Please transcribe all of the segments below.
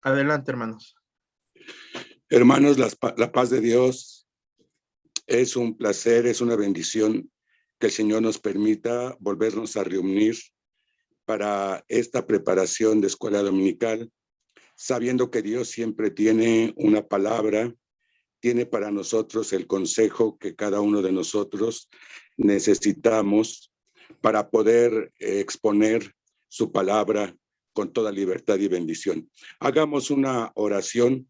Adelante, hermanos. Hermanos, la paz de Dios es un placer, es una bendición que el Señor nos permita volvernos a reunir para esta preparación de escuela dominical, sabiendo que Dios siempre tiene una palabra, tiene para nosotros el consejo que cada uno de nosotros necesitamos para poder exponer su palabra con toda libertad y bendición. Hagamos una oración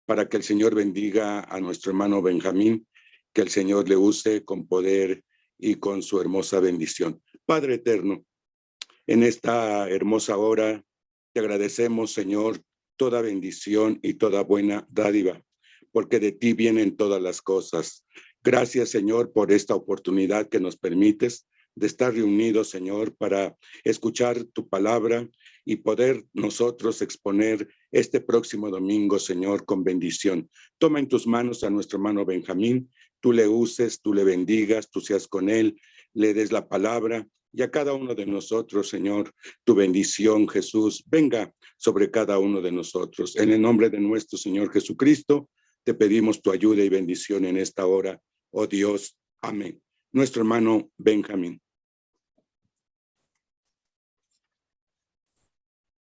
para que el Señor bendiga a nuestro hermano Benjamín, que el Señor le use con poder y con su hermosa bendición. Padre eterno, en esta hermosa hora te agradecemos, Señor, toda bendición y toda buena dádiva, porque de ti vienen todas las cosas. Gracias, Señor, por esta oportunidad que nos permites de estar reunidos, Señor, para escuchar tu palabra y poder nosotros exponer este próximo domingo, Señor, con bendición. Toma en tus manos a nuestro hermano Benjamín, tú le uses, tú le bendigas, tú seas con él, le des la palabra y a cada uno de nosotros, Señor, tu bendición, Jesús, venga sobre cada uno de nosotros. En el nombre de nuestro Señor Jesucristo, te pedimos tu ayuda y bendición en esta hora, oh Dios. Amén. Nuestro hermano Benjamín.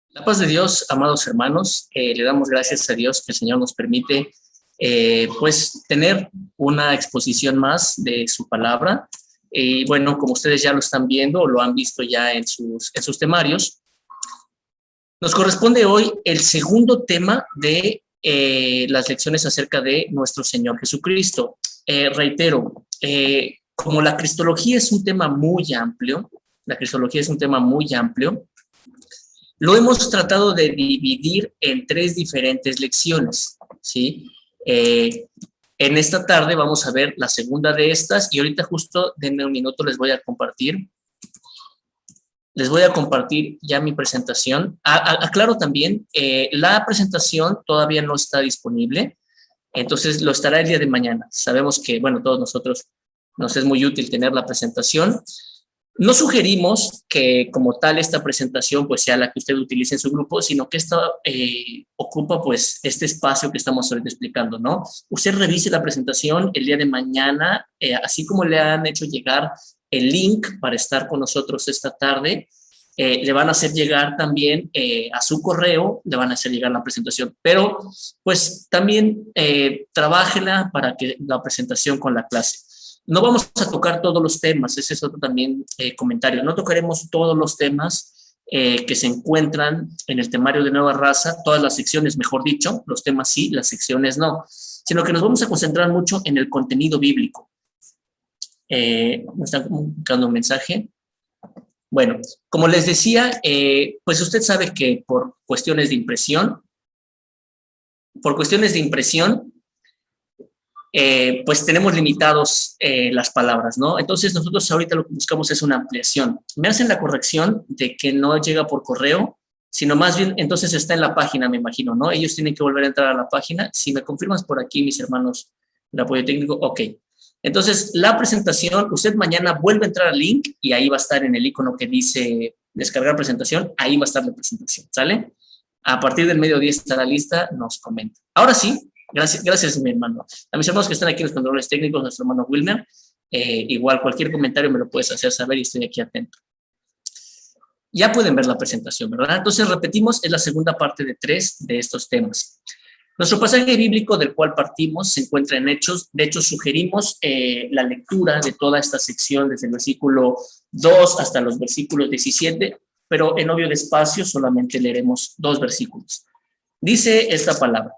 La paz de Dios, amados hermanos, le damos gracias a Dios que el Señor nos permite pues tener una exposición más de su palabra. Y bueno, como ustedes ya lo están viendo o lo han visto ya en sus temarios, nos corresponde hoy el segundo tema de las lecciones acerca de nuestro Señor Jesucristo. Reitero, como la cristología es un tema muy amplio, lo hemos tratado de dividir en 3 diferentes lecciones, ¿sí? En esta tarde vamos a ver la segunda de estas y ahorita justo denme un minuto, les voy a compartir ya mi presentación. Aclaro también, la presentación todavía no está disponible, entonces lo estará el día de mañana. Sabemos que, bueno, todos nosotros nos es muy útil tener la presentación. No sugerimos que como tal esta presentación pues sea la que usted utilice en su grupo, sino que esta ocupa pues este espacio que estamos ahorita explicando, ¿no? Usted revise la presentación el día de mañana, así como le han hecho llegar el link para estar con nosotros esta tarde, le van a hacer llegar también a su correo, le van a hacer llegar la presentación, pero pues también trabájela para que la presentación con la clase. No vamos a tocar todos los temas, ese es otro también comentario. No tocaremos todos los temas que se encuentran en el temario de Nueva Raza, todas las secciones, mejor dicho, los temas sí, las secciones no, sino que nos vamos a concentrar mucho en el contenido bíblico. ¿Me están comunicando un mensaje? Bueno, como les decía, pues usted sabe que por cuestiones de impresión, pues tenemos limitados las palabras, ¿no? Entonces nosotros ahorita lo que buscamos es una ampliación. Me hacen la corrección de que no llega por correo, sino más bien entonces está en la página, me imagino, ¿no? Ellos tienen que volver a entrar a la página. Si me confirmas por aquí, mis hermanos del apoyo técnico, ok. Entonces la presentación, usted mañana vuelve a entrar al link y ahí va a estar en el icono que dice descargar presentación, ahí va a estar la presentación, ¿sale? A partir del mediodía estará lista, nos comenta. Ahora sí. Gracias, mi hermano. A mis hermanos que están aquí en los controles técnicos, nuestro hermano Wilmer, igual cualquier comentario me lo puedes hacer saber y estoy aquí atento. Ya pueden ver la presentación, ¿verdad? Entonces repetimos, es la segunda parte de 3 de estos temas. Nuestro pasaje bíblico del cual partimos se encuentra en Hechos. De hecho, sugerimos la lectura de toda esta sección desde el versículo 2 hasta los versículos 17, pero en obvio despacio solamente leeremos 2 versículos. Dice esta palabra: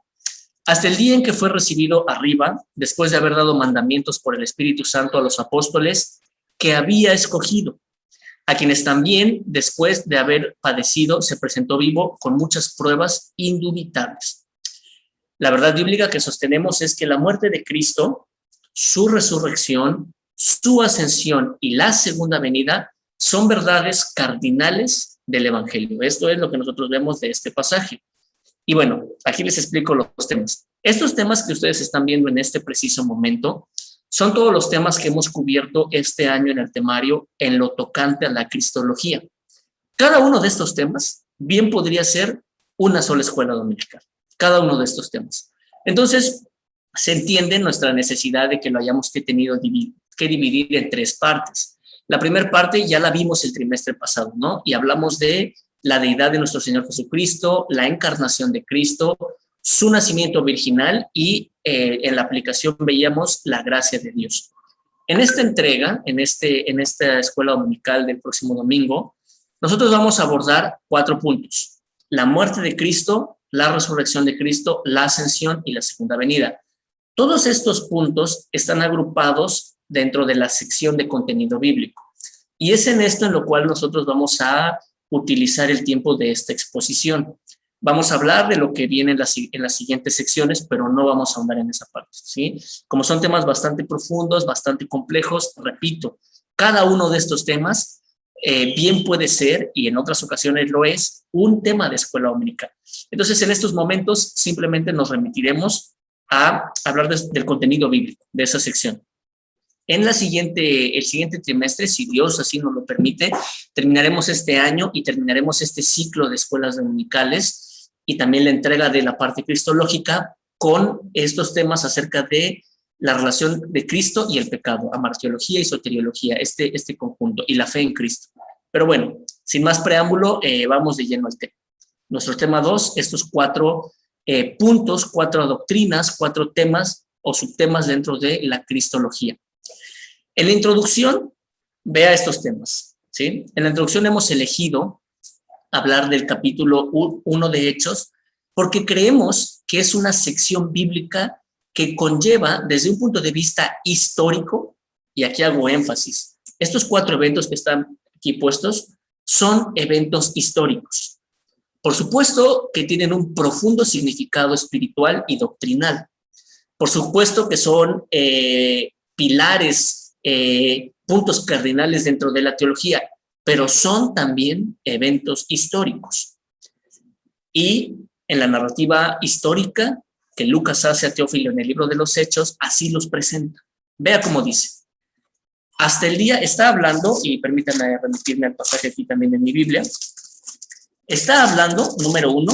hasta el día en que fue recibido arriba, después de haber dado mandamientos por el Espíritu Santo a los apóstoles que había escogido, a quienes también, después de haber padecido, se presentó vivo con muchas pruebas indubitables. La verdad bíblica que sostenemos es que la muerte de Cristo, su resurrección, su ascensión y la segunda venida son verdades cardinales del Evangelio. Esto es lo que nosotros vemos de este pasaje. Y bueno, aquí les explico los temas. Estos temas que ustedes están viendo en este preciso momento son todos los temas que hemos cubierto este año en el temario en lo tocante a la cristología. Cada uno de estos temas bien podría ser una sola escuela dominical, cada uno de estos temas. Entonces, se entiende nuestra necesidad de que lo hayamos que dividir en 3 partes. La primera parte ya la vimos el trimestre pasado, ¿no? Y hablamos de la deidad de nuestro Señor Jesucristo, la encarnación de Cristo, su nacimiento virginal y en la aplicación veíamos la gracia de Dios. En esta entrega, en esta escuela dominical del próximo domingo, nosotros vamos a abordar 4 puntos. La muerte de Cristo, la resurrección de Cristo, la ascensión y la segunda venida. Todos estos puntos están agrupados dentro de la sección de contenido bíblico. Y es en esto en lo cual nosotros vamos a utilizar el tiempo de esta exposición. Vamos a hablar de lo que viene en las siguientes secciones, pero no vamos a ahondar en esa parte, ¿sí? Como son temas bastante profundos, bastante complejos, repito, cada uno de estos temas bien puede ser, y en otras ocasiones lo es, un tema de escuela dominical. Entonces, en estos momentos simplemente nos remitiremos a hablar del contenido bíblico de esa sección. En el siguiente trimestre, si Dios así nos lo permite, terminaremos este año y terminaremos este ciclo de escuelas dominicales y también la entrega de la parte cristológica con estos temas acerca de la relación de Cristo y el pecado, amartiología y soteriología, este conjunto, y la fe en Cristo. Pero bueno, sin más preámbulo, vamos de lleno al tema. Nuestro tema 2, estos 4 puntos, 4 doctrinas, 4 temas o subtemas dentro de la cristología. En la introducción, vea estos temas, ¿sí? En la introducción hemos elegido hablar del capítulo 1 de Hechos porque creemos que es una sección bíblica que conlleva desde un punto de vista histórico, y aquí hago énfasis, estos 4 eventos que están aquí puestos son eventos históricos. Por supuesto que tienen un profundo significado espiritual y doctrinal. Por supuesto que son pilares, puntos cardinales dentro de la teología, pero son también eventos históricos. Y en la narrativa histórica que Lucas hace a Teófilo en el libro de los Hechos, así los presenta. Vea cómo dice. Hasta el día, está hablando, y permítanme remitirme al pasaje aquí también en mi Biblia, está hablando, número 1,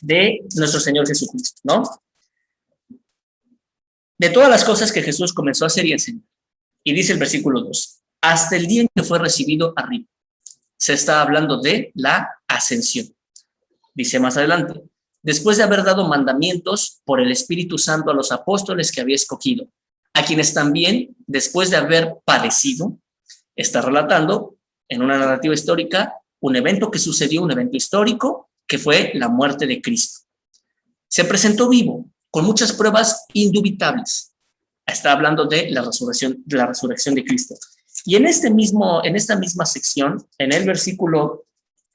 de nuestro Señor Jesucristo, ¿no? De todas las cosas que Jesús comenzó a hacer y enseñar. Y dice el versículo 2, hasta el día en que fue recibido arriba. Se está hablando de la ascensión. Dice más adelante, después de haber dado mandamientos por el Espíritu Santo a los apóstoles que había escogido, a quienes también, después de haber padecido, está relatando en una narrativa histórica un evento que sucedió, un evento histórico, que fue la muerte de Cristo. Se presentó vivo, con muchas pruebas indubitables. Está hablando de la resurrección de Cristo. Y en esta misma sección, en el versículo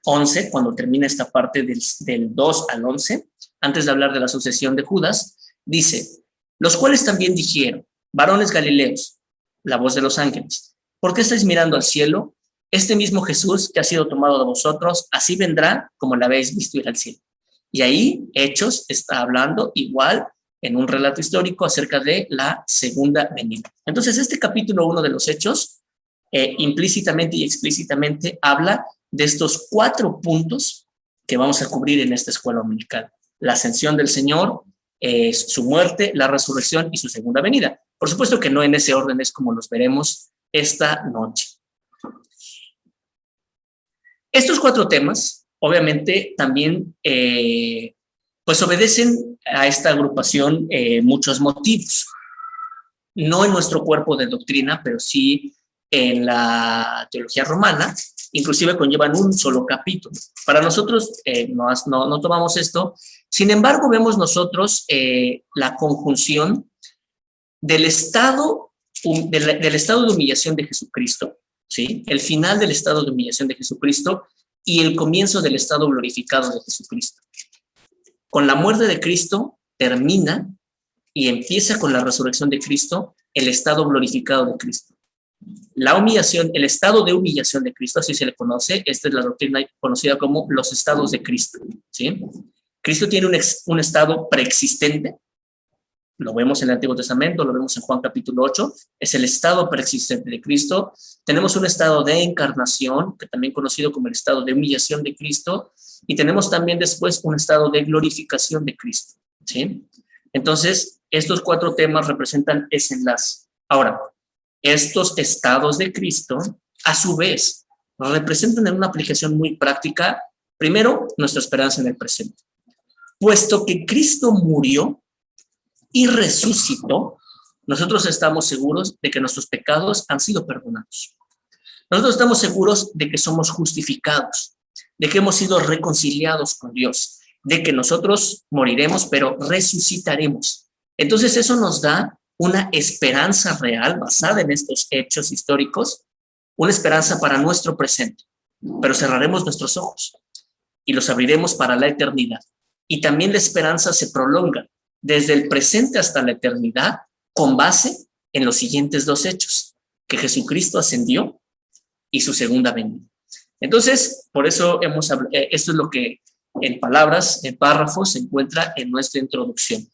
11, cuando termina esta parte del 2 al 11, antes de hablar de la sucesión de Judas, dice, los cuales también dijeron, varones galileos, la voz de los ángeles, ¿por qué estáis mirando al cielo? Este mismo Jesús que ha sido tomado de vosotros, así vendrá como la habéis visto ir al cielo. Y ahí Hechos está hablando igual en un relato histórico acerca de la segunda venida. Entonces, este capítulo 1 de los Hechos, implícitamente y explícitamente habla de estos 4 puntos que vamos a cubrir en esta escuela dominical. La ascensión del Señor, su muerte, la resurrección y su segunda venida. Por supuesto que no en ese orden es como los veremos esta noche. Estos 4 temas, obviamente, también pues obedecen a esta agrupación muchos motivos. No en nuestro cuerpo de doctrina, pero sí en la teología romana, inclusive conllevan un solo capítulo. Para nosotros no tomamos esto, sin embargo vemos nosotros la conjunción del estado de humillación de Jesucristo, ¿sí? El final del estado de humillación de Jesucristo y el comienzo del estado glorificado de Jesucristo. Con la muerte de Cristo termina y empieza con la resurrección de Cristo el estado glorificado de Cristo. La humillación, el estado de humillación de Cristo, así se le conoce, esta es la doctrina conocida como los estados de Cristo, ¿sí? Cristo tiene un estado preexistente, Lo vemos en el Antiguo Testamento, lo vemos en Juan capítulo 8, es el estado preexistente de Cristo. Tenemos un estado de encarnación, que también conocido como el estado de humillación de Cristo, y tenemos también después un estado de glorificación de Cristo, ¿sí? Entonces, estos 4 temas representan ese enlace. Ahora, estos estados de Cristo, a su vez, representan en una aplicación muy práctica, primero, nuestra esperanza en el presente. Puesto que Cristo murió y resucitó, nosotros estamos seguros de que nuestros pecados han sido perdonados. Nosotros estamos seguros de que somos justificados, de que hemos sido reconciliados con Dios, de que nosotros moriremos, pero resucitaremos. Entonces eso nos da una esperanza real basada en estos hechos históricos, una esperanza para nuestro presente, pero cerraremos nuestros ojos y los abriremos para la eternidad. Y también la esperanza se prolonga desde el presente hasta la eternidad con base en los siguientes 2 hechos, que Jesucristo ascendió y su segunda venida. Entonces, por eso esto es lo que en palabras, en párrafos, se encuentra en nuestra introducción.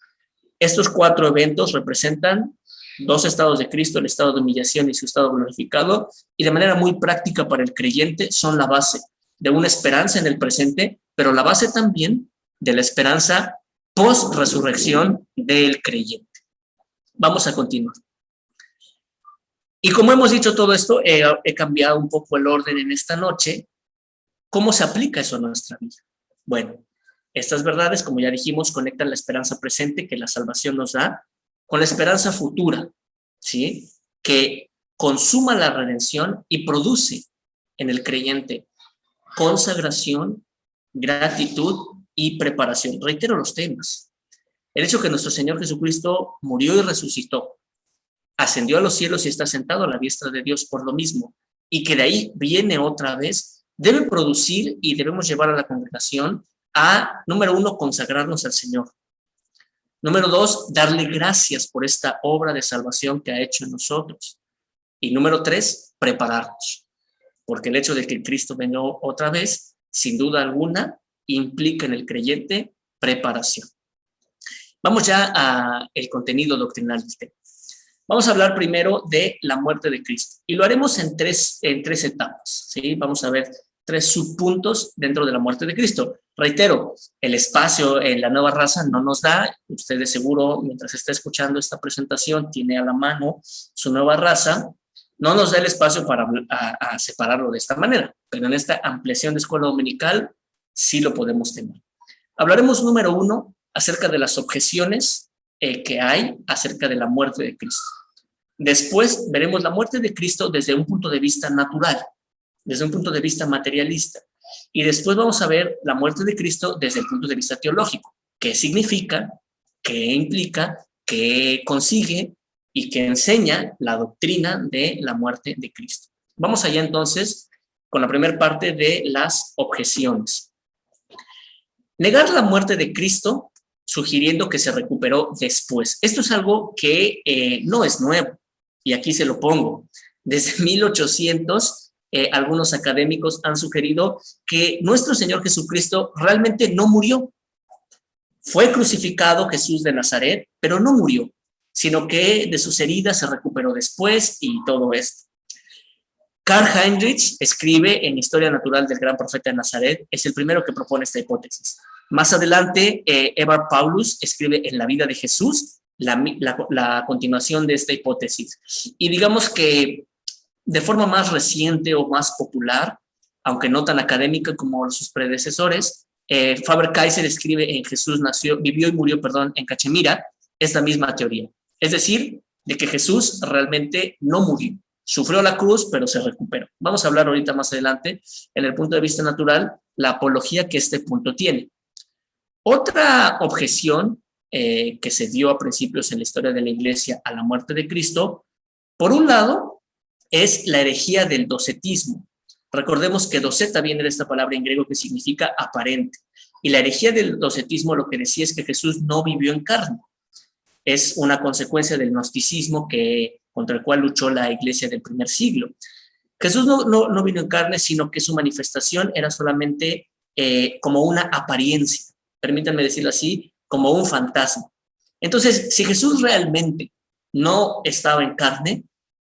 Estos 4 eventos representan 2 estados de Cristo, el estado de humillación y su estado glorificado, y de manera muy práctica para el creyente son la base de una esperanza en el presente, pero la base también de la esperanza post-resurrección del creyente. Vamos a continuar. Y como hemos dicho todo esto, he cambiado un poco el orden en esta noche. ¿Cómo se aplica eso a nuestra vida? Bueno, estas verdades, como ya dijimos, conectan la esperanza presente que la salvación nos da con la esperanza futura, ¿sí? Que consuma la redención y produce en el creyente consagración, gratitud y preparación. Reitero los temas. El hecho que nuestro Señor Jesucristo murió y resucitó, ascendió a los cielos y está sentado a la diestra de Dios por lo mismo, y que de ahí viene otra vez, debe producir y debemos llevar a la congregación a, número 1, consagrarnos al Señor. Número 2, darle gracias por esta obra de salvación que ha hecho en nosotros. Y número 3, prepararnos. Porque el hecho de que Cristo venga otra vez, sin duda alguna, implica en el creyente preparación. Vamos ya al contenido doctrinal del tema. Vamos a hablar primero de la muerte de Cristo. Y lo haremos en tres etapas, ¿sí? Vamos a ver 3 subpuntos dentro de la muerte de Cristo. Reitero, el espacio en la nueva raza no nos da, usted de seguro, mientras está escuchando esta presentación, tiene a la mano su nueva raza, no nos da el espacio para separarlo de esta manera, pero en esta ampliación de escuela dominical sí lo podemos tener. Hablaremos, número 1, acerca de las objeciones que hay acerca de la muerte de Cristo. Después veremos la muerte de Cristo desde un punto de vista natural, desde un punto de vista materialista. Y después vamos a ver la muerte de Cristo desde el punto de vista teológico. ¿Qué significa? ¿Qué implica? ¿Qué consigue? Y qué enseña la doctrina de la muerte de Cristo. Vamos allá entonces con la primera parte de las objeciones. Negar la muerte de Cristo sugiriendo que se recuperó después. Esto es algo que no es nuevo, y aquí se lo pongo. Desde 1800, algunos académicos han sugerido que nuestro Señor Jesucristo realmente no murió. Fue crucificado Jesús de Nazaret, pero no murió, sino que de sus heridas se recuperó después y todo esto. Karl Heinrich escribe en Historia Natural del Gran Profeta de Nazaret, es el primero que propone esta hipótesis. Más adelante, Edward Paulus escribe en La vida de Jesús la continuación de esta hipótesis. Y digamos que de forma más reciente o más popular, aunque no tan académica como sus predecesores, Faber-Kaiser escribe en Jesús vivió y murió, en Cachemira, esta misma teoría. Es decir, de que Jesús realmente no murió. Sufrió la cruz, pero se recuperó. Vamos a hablar ahorita más adelante, en el punto de vista natural, la apología que este punto tiene. Otra objeción que se dio a principios en la historia de la Iglesia a la muerte de Cristo, por un lado, es la herejía del docetismo. Recordemos que doceta viene de esta palabra en griego que significa aparente. Y la herejía del docetismo lo que decía es que Jesús no vivió en carne. Es una consecuencia del gnosticismo contra el cual luchó la iglesia del primer siglo. Jesús no vino en carne, sino que su manifestación era solamente como una apariencia, permítanme decirlo así, como un fantasma. Entonces, si Jesús realmente no estaba en carne,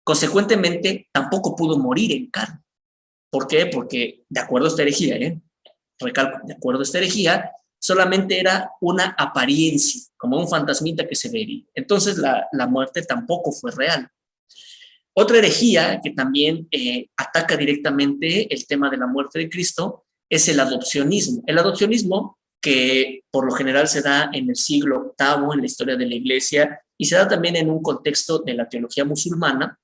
consecuentemente tampoco pudo morir en carne. ¿Por qué? Porque de acuerdo a esta herejía, recalco, de acuerdo a esta herejía, solamente era una apariencia, como un fantasmita que se vería. Entonces la muerte tampoco fue real. Otra herejía que también ataca directamente el tema de la muerte de Cristo es el adopcionismo. El adopcionismo, que por lo general se da en el siglo VIII en la historia de la Iglesia y se da también en un contexto de la teología musulmana,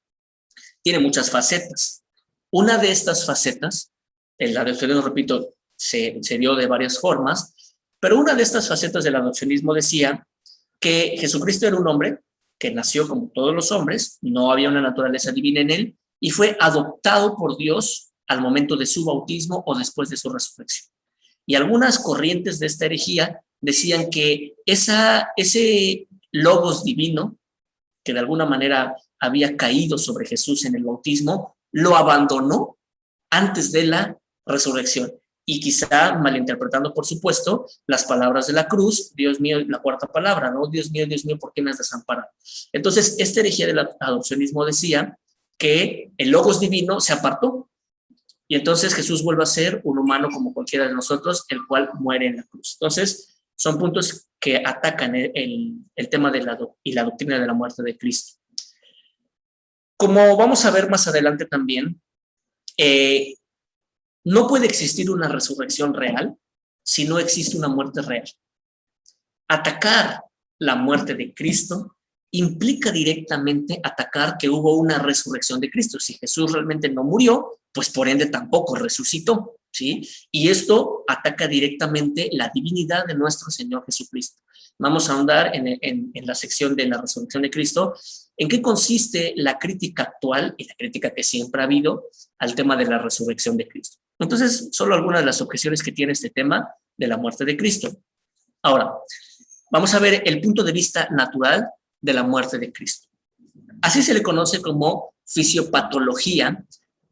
tiene muchas facetas. Una de estas facetas, el adopcionismo, repito, se dio de varias formas, pero una de estas facetas del adopcionismo decía que Jesucristo era un hombre que nació como todos los hombres, no había una naturaleza divina en él, y fue adoptado por Dios al momento de su bautismo o después de su resurrección. Y algunas corrientes de esta herejía decían que ese logos divino, que de alguna manera había caído sobre Jesús en el bautismo, lo abandonó antes de la resurrección. Y quizá malinterpretando, por supuesto, las palabras de la cruz, Dios mío, la cuarta palabra, ¿no? Dios mío, ¿por qué me has desamparado? Entonces, esta herejía del adopcionismo decía que el logos divino se apartó, y entonces Jesús vuelve a ser un humano como cualquiera de nosotros, el cual muere en la cruz. Entonces, son puntos que atacan el tema de la doctrina de la muerte de Cristo. Como vamos a ver más adelante también, no puede existir una resurrección real si no existe una muerte real. Atacar la muerte de Cristo implica directamente atacar que hubo una resurrección de Cristo. Si Jesús realmente no murió, pues por ende tampoco resucitó, ¿sí? Y esto ataca directamente la divinidad de nuestro Señor Jesucristo. Vamos a ahondar en la sección de la resurrección de Cristo, en qué consiste la crítica actual y la crítica que siempre ha habido al tema de la resurrección de Cristo. Entonces, solo algunas de las objeciones que tiene este tema de la muerte de Cristo. Ahora, vamos a ver el punto de vista natural de la muerte de Cristo. Así se le conoce como fisiopatología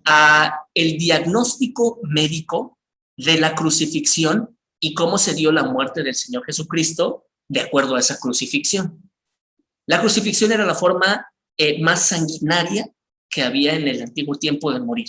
a el diagnóstico médico de la crucifixión y cómo se dio la muerte del Señor Jesucristo de acuerdo a esa crucifixión. La crucifixión era la forma más sanguinaria que había en el antiguo tiempo de morir.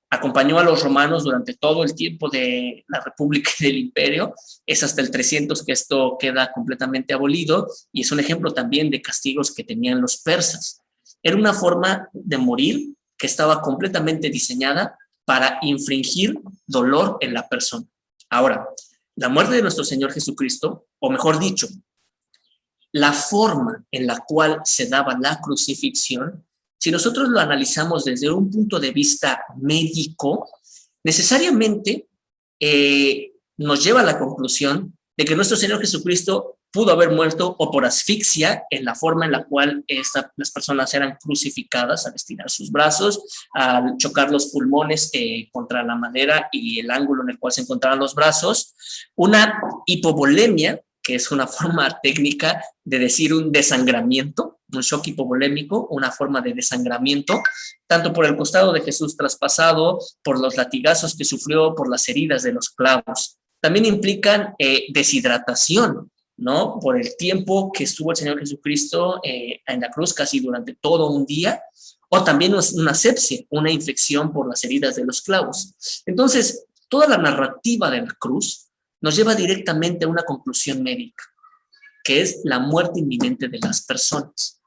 Acompañó a los romanos durante todo el tiempo de la República y del Imperio. Es hasta el 300 que esto queda completamente abolido y es un ejemplo también de castigos que tenían los persas. Era una forma de morir que estaba completamente diseñada para infringir dolor en la persona. Ahora, la muerte de nuestro Señor Jesucristo, o mejor dicho, la forma en la cual se daba la crucifixión, si nosotros lo analizamos desde un punto de vista médico, necesariamente nos lleva a la conclusión de que nuestro Señor Jesucristo pudo haber muerto o por asfixia en la forma en la cual las personas eran crucificadas al estirar sus brazos, al chocar los pulmones contra la madera y el ángulo en el cual se encontraban los brazos, una hipovolemia, que es una forma técnica de decir un desangramiento, un shock hipovolémico, una forma de desangramiento, tanto por el costado de Jesús traspasado, por los latigazos que sufrió, por las heridas de los clavos. También implican deshidratación, ¿no? Por el tiempo que estuvo el Señor Jesucristo en la cruz, casi durante todo un día, o también una sepsia, una infección por las heridas de los clavos. Entonces, toda la narrativa de la cruz nos lleva directamente a una conclusión médica, que es la muerte inminente de las personas.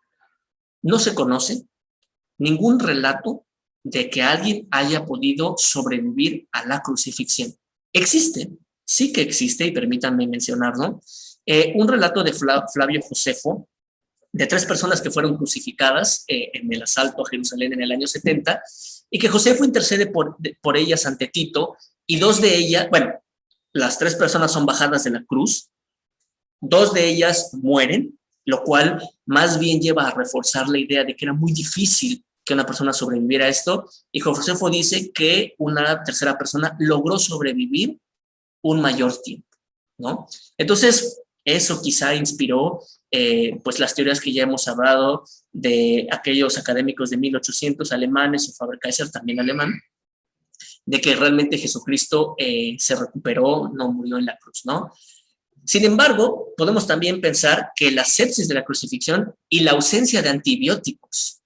No se conoce ningún relato de que alguien haya podido sobrevivir a la crucifixión. Existe, sí que existe, y permítanme mencionarlo, un relato de Flavio Josefo, de 3 personas que fueron crucificadas en el asalto a Jerusalén en el año 70, y que Josefo intercede por ellas ante Tito, y 2 de ellas, bueno, las 3 personas son bajadas de la cruz, 2 de ellas mueren, lo cual más bien lleva a reforzar la idea de que era muy difícil que una persona sobreviviera a esto, y Josefo dice que una tercera persona logró sobrevivir un mayor tiempo, ¿no? Entonces, eso quizá inspiró pues las teorías que ya hemos hablado de aquellos académicos de 1800 alemanes, o Faber-Kaiser también alemán, de que realmente Jesucristo se recuperó, no murió en la cruz, ¿no? Sin embargo, podemos también pensar que la sepsis de la crucifixión y la ausencia de antibióticos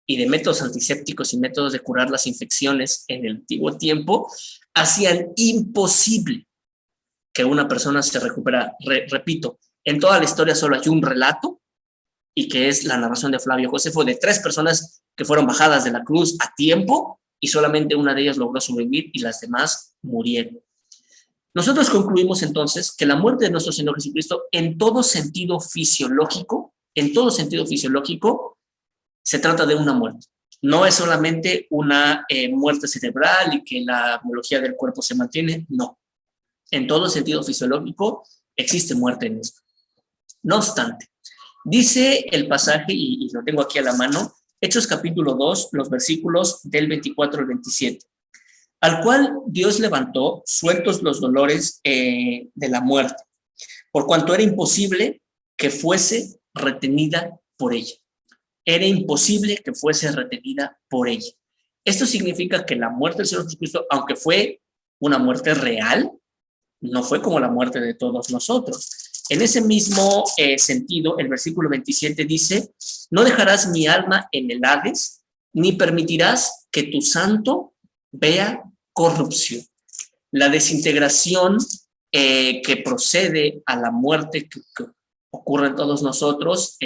y de métodos antisépticos y métodos de curar las infecciones en el antiguo tiempo hacían imposible que una persona se recuperara. Repito, en toda la historia solo hay un relato, y que es la narración de Flavio Josefo, de 3 personas que fueron bajadas de la cruz a tiempo, y solamente una de ellas logró sobrevivir y las demás murieron. Nosotros concluimos entonces que la muerte de nuestro Señor Jesucristo, en todo sentido fisiológico, se trata de una muerte. No es solamente una muerte cerebral y que la biología del cuerpo se mantiene, no. En todo sentido fisiológico existe muerte en esto. No obstante, dice el pasaje, y lo tengo aquí a la mano, Hechos capítulo 2, los versículos del 24 al 27, al cual Dios levantó, sueltos los dolores de la muerte, por cuanto era imposible que fuese retenida por ella. Era imposible que fuese retenida por ella. Esto significa que la muerte del Señor Jesucristo, aunque fue una muerte real, no fue como la muerte de todos nosotros. En ese mismo sentido, el versículo 27 dice: no dejarás mi alma en el Hades, ni permitirás que tu santo vea corrupción. La desintegración que procede a la muerte que ocurre en todos nosotros,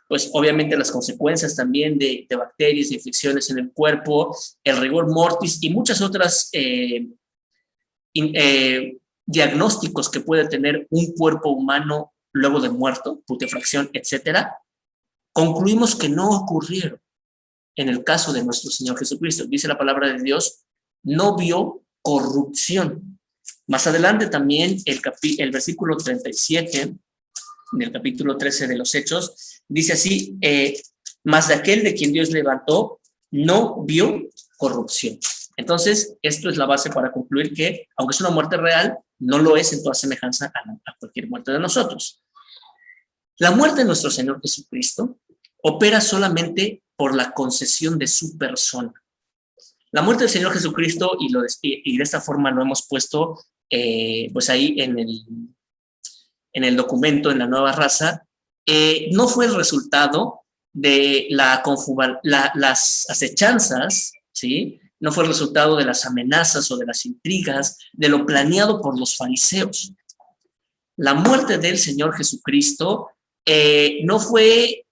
pues obviamente las consecuencias también de bacterias, de infecciones en el cuerpo, el rigor mortis y muchas otras diagnósticos que puede tener un cuerpo humano luego de muerto, putrefacción, etcétera, concluimos que no ocurrieron en el caso de nuestro Señor Jesucristo. Dice la palabra de Dios, no vio corrupción. Más adelante también el versículo 37 del capítulo 13 de los Hechos dice así: mas de aquel de quien Dios levantó no vio corrupción. Entonces, esto es la base para concluir que, aunque es una muerte real, no lo es en toda semejanza a cualquier muerte de nosotros. La muerte de nuestro Señor Jesucristo opera solamente por la concesión de su persona. La muerte del Señor Jesucristo, y de esta forma lo hemos puesto pues ahí en el documento, en la nueva raza, no fue el resultado de las acechanzas, ¿sí? No fue el resultado de las amenazas o de las intrigas, de lo planeado por los fariseos. La muerte del Señor Jesucristo no fue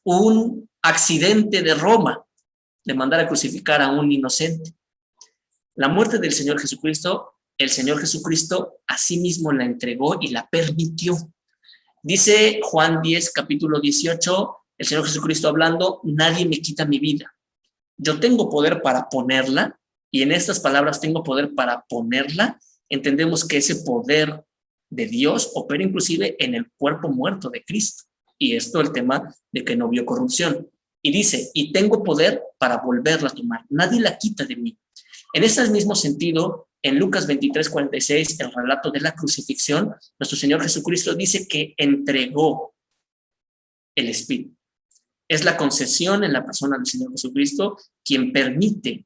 un accidente de Roma, de mandar a crucificar a un inocente. La muerte del Señor Jesucristo, el Señor Jesucristo a sí mismo la entregó y la permitió. Dice Juan 10, capítulo 18, el Señor Jesucristo hablando: nadie me quita mi vida. Yo tengo poder para ponerla, y en estas palabras, tengo poder para ponerla, entendemos que ese poder de Dios opera inclusive en el cuerpo muerto de Cristo. Y esto el tema de que no vio corrupción. Y dice, y tengo poder para volverla a tomar. Nadie la quita de mí. En ese mismo sentido, en Lucas 23, 46, el relato de la crucifixión, nuestro Señor Jesucristo dice que entregó el Espíritu. Es la concesión en la persona del Señor Jesucristo quien permite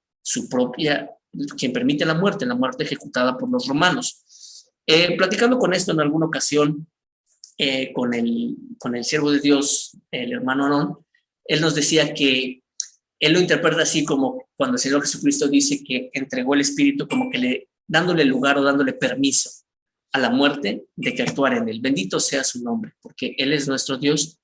la muerte ejecutada por los romanos. Platicando con esto en alguna ocasión con el siervo de Dios, el hermano Aarón, él nos decía que él lo interpreta así como cuando el Señor Jesucristo dice que entregó el Espíritu, como que dándole lugar o dándole permiso a la muerte de que actuara en él. Bendito sea su nombre, porque Él es nuestro Dios.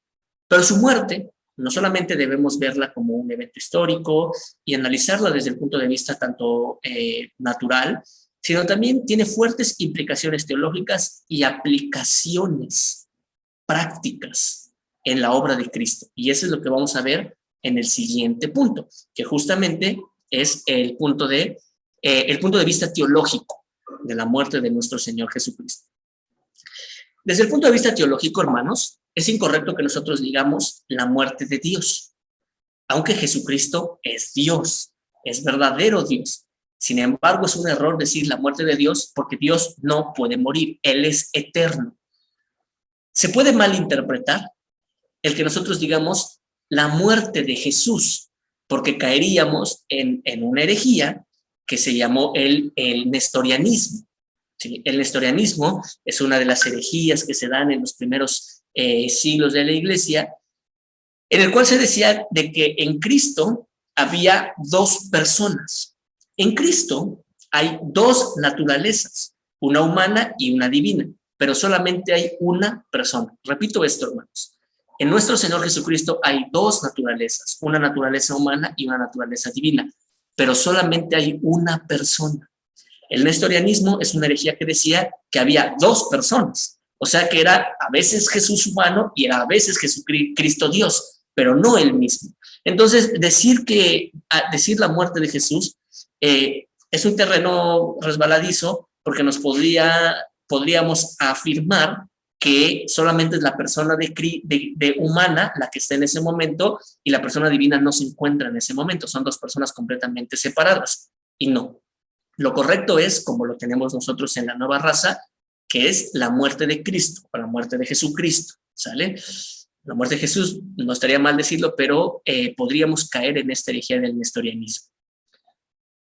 Pero su muerte no solamente debemos verla como un evento histórico y analizarla desde el punto de vista tanto natural, sino también tiene fuertes implicaciones teológicas y aplicaciones prácticas en la obra de Cristo. Y eso es lo que vamos a ver en el siguiente punto, que justamente es el punto de vista teológico de la muerte de nuestro Señor Jesucristo. Desde el punto de vista teológico, hermanos, es incorrecto que nosotros digamos la muerte de Dios, aunque Jesucristo es Dios, es verdadero Dios. Sin embargo, es un error decir la muerte de Dios, porque Dios no puede morir, Él es eterno. Se puede malinterpretar el que nosotros digamos la muerte de Jesús, porque caeríamos en una herejía que se llamó el nestorianismo. ¿sí? El nestorianismo es una de las herejías que se dan en los primeros siglos de la iglesia, en el cual se decía de que en Cristo había dos personas. En Cristo hay dos naturalezas, una humana y una divina, pero solamente hay una persona. Repito esto, hermanos. En nuestro Señor Jesucristo hay dos naturalezas, una naturaleza humana y una naturaleza divina, pero solamente hay una persona. El nestorianismo es una herejía que decía que había dos personas, o sea que era a veces Jesús humano y era a veces Jesucristo Dios, pero no el mismo. Entonces, decir la muerte de Jesús es un terreno resbaladizo porque podríamos afirmar que solamente es la persona de humana la que está en ese momento y la persona divina no se encuentra en ese momento. Son dos personas completamente separadas. Y no. Lo correcto es, como lo tenemos nosotros en la nueva raza, que es la muerte de Cristo, o la muerte de Jesucristo, ¿sale? La muerte de Jesús, no estaría mal decirlo, pero podríamos caer en esta herejía del nestorianismo.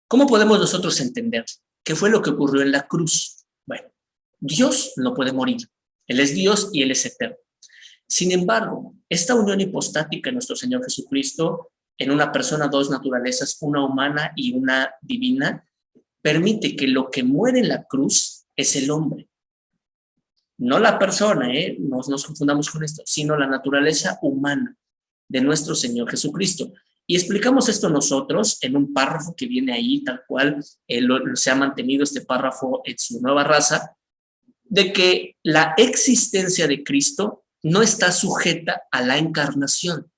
¿Cómo podemos nosotros entender qué fue lo que ocurrió en la cruz? Bueno, Dios no puede morir. Él es Dios y Él es eterno. Sin embargo, esta unión hipostática en nuestro Señor Jesucristo, en una persona, dos naturalezas, una humana y una divina, permite que lo que muere en la cruz es el hombre. No la persona, no nos confundamos con esto, sino la naturaleza humana de nuestro Señor Jesucristo. Y explicamos esto nosotros en un párrafo que viene ahí, tal cual se ha mantenido este párrafo en su nueva raza, de que la existencia de Cristo no está sujeta a la encarnación.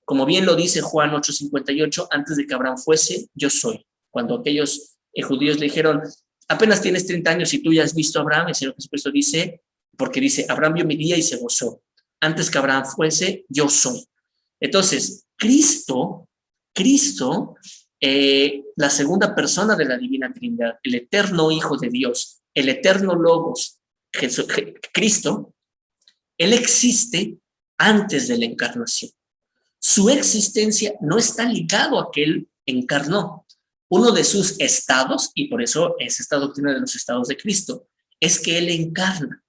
Como bien lo dice Juan 8:58, antes de que Abraham fuese, yo soy. Cuando aquellos judíos le dijeron, apenas tienes 30 años y tú ya has visto a Abraham, el Señor Jesucristo dice, porque dice, Abraham vio mi día y se gozó. Antes que Abraham fuese, yo soy. Entonces, Cristo, la segunda persona de la Divina Trinidad, el eterno Hijo de Dios, el eterno Logos, Cristo, Él existe antes de la encarnación. Su existencia no está ligado a que Él encarnó. Uno de sus estados, y por eso es esta doctrina de los estados de Cristo, es que Él encarna.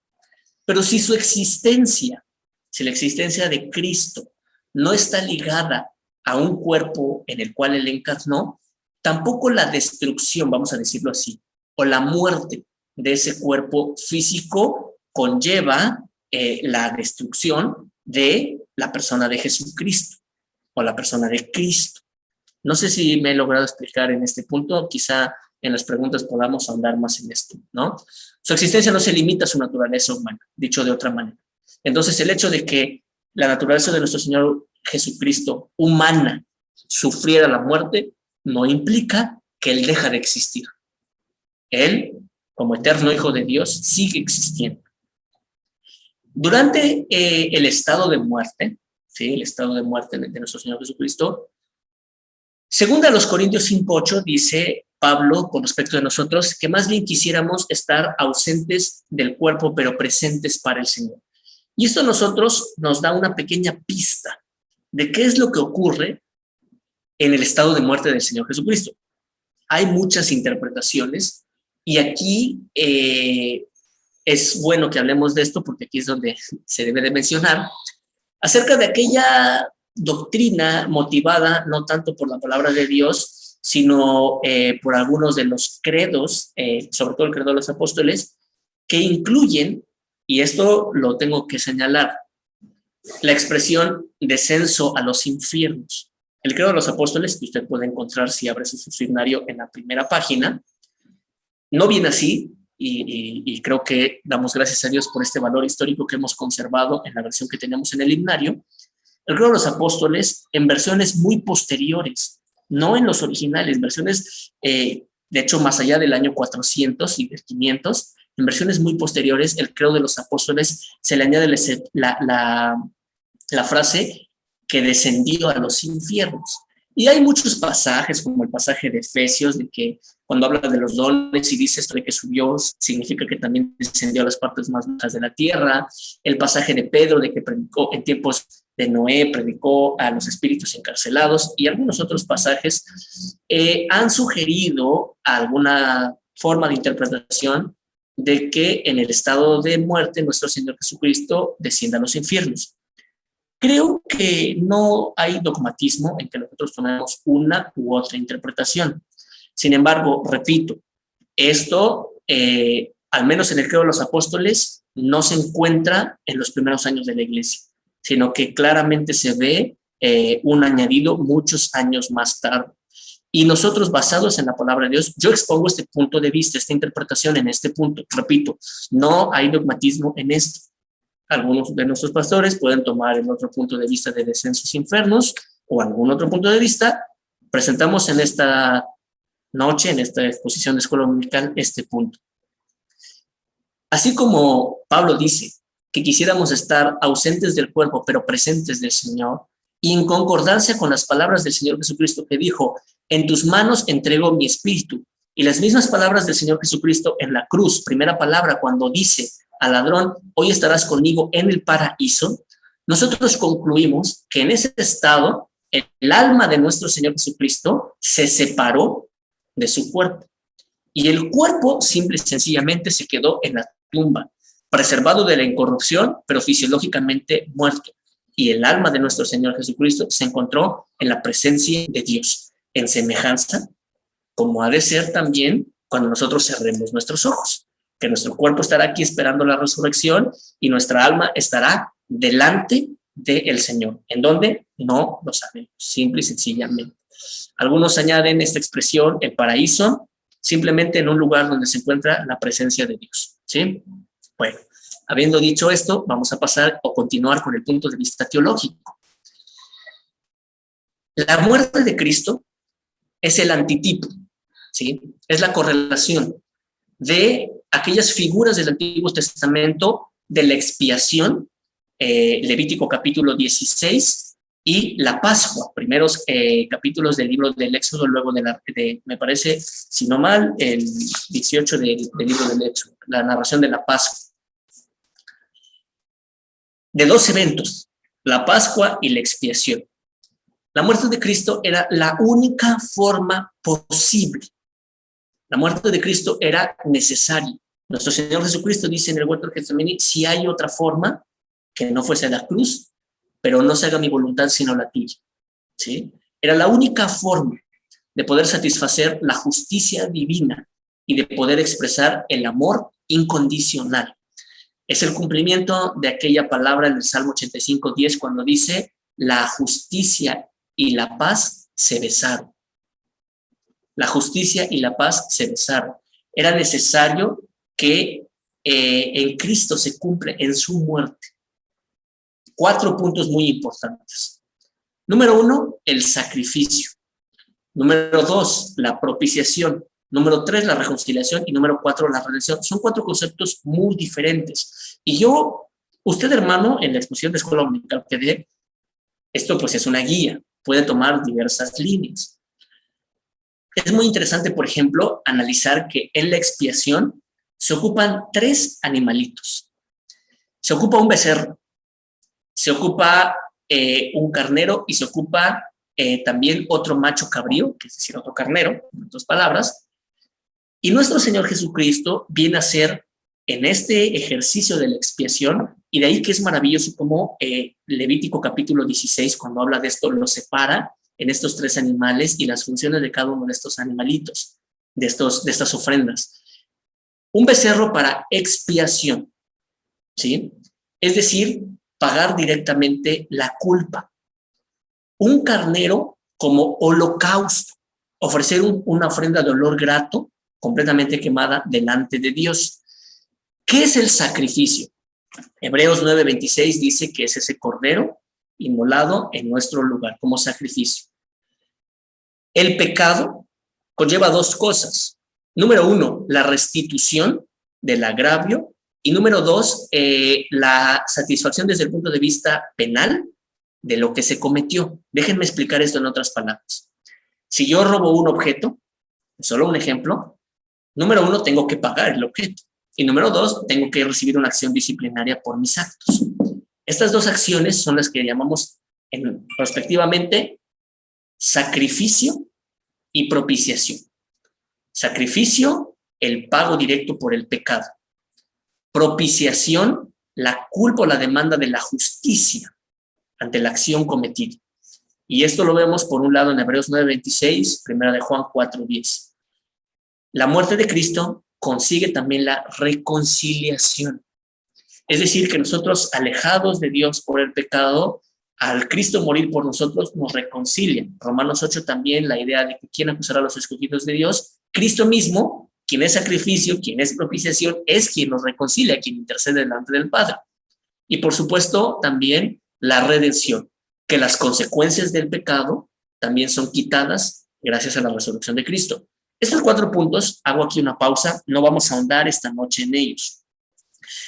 Pero si la existencia de Cristo no está ligada a un cuerpo en el cual Él encarnó, tampoco la destrucción, vamos a decirlo así, o la muerte de ese cuerpo físico conlleva la destrucción de la persona de Jesucristo o la persona de Cristo. No sé si me he logrado explicar en este punto, quizá en las preguntas podamos ahondar más en esto, ¿no? Su existencia no se limita a su naturaleza humana, dicho de otra manera. Entonces, el hecho de que la naturaleza de nuestro Señor Jesucristo humana sufriera la muerte no implica que Él deja de existir. Él, como eterno Hijo de Dios, sigue existiendo. Durante el estado de muerte, ¿sí? El estado de muerte de nuestro Señor Jesucristo, según a los Corintios 5:8, dice Pablo con respecto de nosotros que más bien quisiéramos estar ausentes del cuerpo, pero presentes para el Señor. Y esto a nosotros nos da una pequeña pista de qué es lo que ocurre en el estado de muerte del Señor Jesucristo. Hay muchas interpretaciones y aquí es bueno que hablemos de esto porque aquí es donde se debe de mencionar acerca de aquella doctrina motivada no tanto por la palabra de Dios, sino por algunos de los credos, sobre todo el credo de los apóstoles, que incluyen, y esto lo tengo que señalar, la expresión descenso a los infiernos. El credo de los apóstoles, que usted puede encontrar si abre su seminario en la primera página, no viene así, y creo que damos gracias a Dios por este valor histórico que hemos conservado en la versión que tenemos en el himnario. El credo de los apóstoles en versiones muy posteriores, no en los originales, versiones, de hecho, más allá del año 400 y del 500, en versiones muy posteriores, el credo de los apóstoles se le añade la frase que descendió a los infiernos. Y hay muchos pasajes, como el pasaje de Efesios, de que cuando habla de los dones y dice esto de que subió, significa que también descendió a las partes más bajas de la tierra. El pasaje de Pedro, de que predicó en tiempos de Noé, predicó a los espíritus encarcelados, y algunos otros pasajes han sugerido alguna forma de interpretación de que en el estado de muerte nuestro Señor Jesucristo descienda a los infiernos. Creo que no hay dogmatismo en que nosotros tomemos una u otra interpretación. Sin embargo, repito, esto, al menos en el credo de los apóstoles, no se encuentra en los primeros años de la iglesia, sino que claramente se ve un añadido muchos años más tarde. Y nosotros, basados en la palabra de Dios, yo expongo este punto de vista, esta interpretación en este punto. Repito, no hay dogmatismo en esto. Algunos de nuestros pastores pueden tomar el otro punto de vista de descensos infiernos o algún otro punto de vista. Presentamos en esta noche, en esta exposición de escuela dominical, este punto. Así como Pablo dice que quisiéramos estar ausentes del cuerpo, pero presentes del Señor, y en concordancia con las palabras del Señor Jesucristo que dijo, en tus manos entrego mi espíritu, y las mismas palabras del Señor Jesucristo en la cruz, primera palabra, cuando dice al ladrón, hoy estarás conmigo en el paraíso, nosotros concluimos que en ese estado, el alma de nuestro Señor Jesucristo se separó de su cuerpo, y el cuerpo simple y sencillamente se quedó en la tumba, preservado de la incorrupción, pero fisiológicamente muerto. Y el alma de nuestro Señor Jesucristo se encontró en la presencia de Dios, en semejanza, como ha de ser también cuando nosotros cerremos nuestros ojos, que nuestro cuerpo estará aquí esperando la resurrección y nuestra alma estará delante del Señor. ¿En dónde? No lo sabemos, simple y sencillamente. Algunos añaden esta expresión, el paraíso, simplemente en un lugar donde se encuentra la presencia de Dios, ¿sí? Bueno, habiendo dicho esto, vamos a pasar o continuar con el punto de vista teológico. La muerte de Cristo es el antitipo, ¿sí? Es la correlación de aquellas figuras del Antiguo Testamento de la expiación, Levítico capítulo 16, y la Pascua, primeros capítulos del libro del Éxodo, luego me parece, si no mal, el 18 del libro del Éxodo, la narración de la Pascua. De dos eventos, la Pascua y la expiación. La muerte de Cristo era la única forma posible. La muerte de Cristo era necesaria. Nuestro Señor Jesucristo dice en el huerto de Getsemaní, si hay otra forma que no fuese la cruz, pero no se haga mi voluntad sino la tuya. ¿Sí? Era la única forma de poder satisfacer la justicia divina y de poder expresar el amor incondicional. Es el cumplimiento de aquella palabra en el Salmo 85:10 cuando dice, la justicia y la paz se besaron. La justicia y la paz se besaron. Era necesario que en Cristo se cumple en su muerte. 4 puntos muy importantes. Número 1, el sacrificio. Número 2, la propiciación. Número 3, la reconciliación. Y número 4, la redención. Son 4 conceptos muy diferentes. Y usted, hermano, en la exposición de escuela dominical que dé, esto pues es una guía. Puede tomar diversas líneas. Es muy interesante, por ejemplo, analizar que en la expiación se ocupan 3 animalitos. Se ocupa un becerro, se ocupa un carnero y se ocupa también otro macho cabrío, que es decir, otro carnero, en otras palabras. Y nuestro Señor Jesucristo viene a ser en este ejercicio de la expiación, y de ahí que es maravilloso como Levítico capítulo 16, cuando habla de esto, lo separa en estos 3 animales y las funciones de cada uno de estos animalitos, de estas ofrendas. Un becerro para expiación, ¿sí? Es decir, pagar directamente la culpa. Un carnero como holocausto, ofrecer una ofrenda de olor grato, completamente quemada delante de Dios. ¿Qué es el sacrificio? Hebreos 9:26 dice que es ese cordero inmolado en nuestro lugar como sacrificio. El pecado conlleva 2 cosas. Número 1, la restitución del agravio. Y número 2, la satisfacción desde el punto de vista penal de lo que se cometió. Déjenme explicar esto en otras palabras. Si yo robo un objeto, solo un ejemplo, número 1, tengo que pagar el objeto. Y número 2, tengo que recibir una acción disciplinaria por mis actos. Estas 2 acciones son las que llamamos respectivamente sacrificio y propiciación. Sacrificio, el pago directo por el pecado. propiciación, la culpa o la demanda de la justicia ante la acción cometida. Y esto lo vemos por un lado en Hebreos 9:26, primera de Juan 4:10. La muerte de Cristo consigue también la reconciliación. Es decir, que nosotros, alejados de Dios por el pecado, al Cristo morir por nosotros, nos reconcilian. Romanos 8 también, la idea de que quién acusará a los escogidos de Dios. Cristo mismo, quien es sacrificio, quien es propiciación, es quien nos reconcilia, quien intercede delante del Padre. Y por supuesto, también la redención, que las consecuencias del pecado también son quitadas gracias a la resurrección de Cristo. Estos 4 puntos, hago aquí una pausa, no vamos a ahondar esta noche en ellos.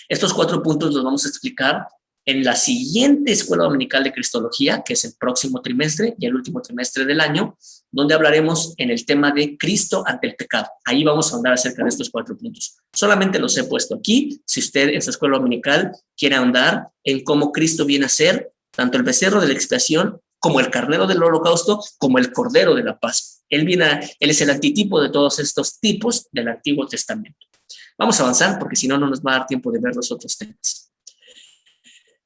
Estos 4 puntos los vamos a explicar en la siguiente Escuela Dominical de Cristología, que es el próximo trimestre y el último trimestre del año, donde hablaremos en el tema de Cristo ante el pecado. Ahí vamos a ahondar acerca de estos 4 puntos. Solamente los he puesto aquí, si usted en su Escuela Dominical quiere ahondar en cómo Cristo viene a ser tanto el becerro de la expiación, como el carnero del holocausto, como el cordero de la paz. Él es el antitipo de todos estos tipos del Antiguo Testamento. Vamos a avanzar porque si no, no nos va a dar tiempo de ver los otros temas.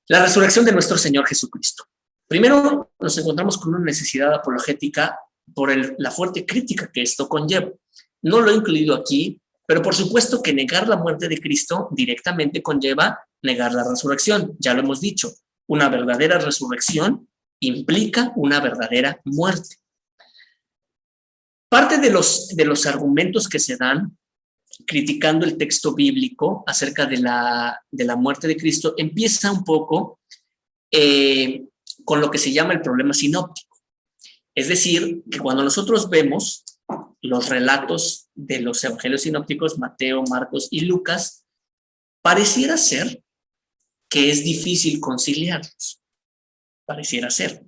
La resurrección de nuestro Señor Jesucristo. Primero nos encontramos con una necesidad apologética por la fuerte crítica que esto conlleva. No lo he incluido aquí, pero por supuesto que negar la muerte de Cristo directamente conlleva negar la resurrección. Ya lo hemos dicho, una verdadera resurrección implica una verdadera muerte. Parte de los argumentos que se dan criticando el texto bíblico acerca de la muerte de Cristo empieza un poco con lo que se llama el problema sinóptico. Es decir, que cuando nosotros vemos los relatos de los evangelios sinópticos, Mateo, Marcos y Lucas, pareciera ser que es difícil conciliarlos. Pareciera ser.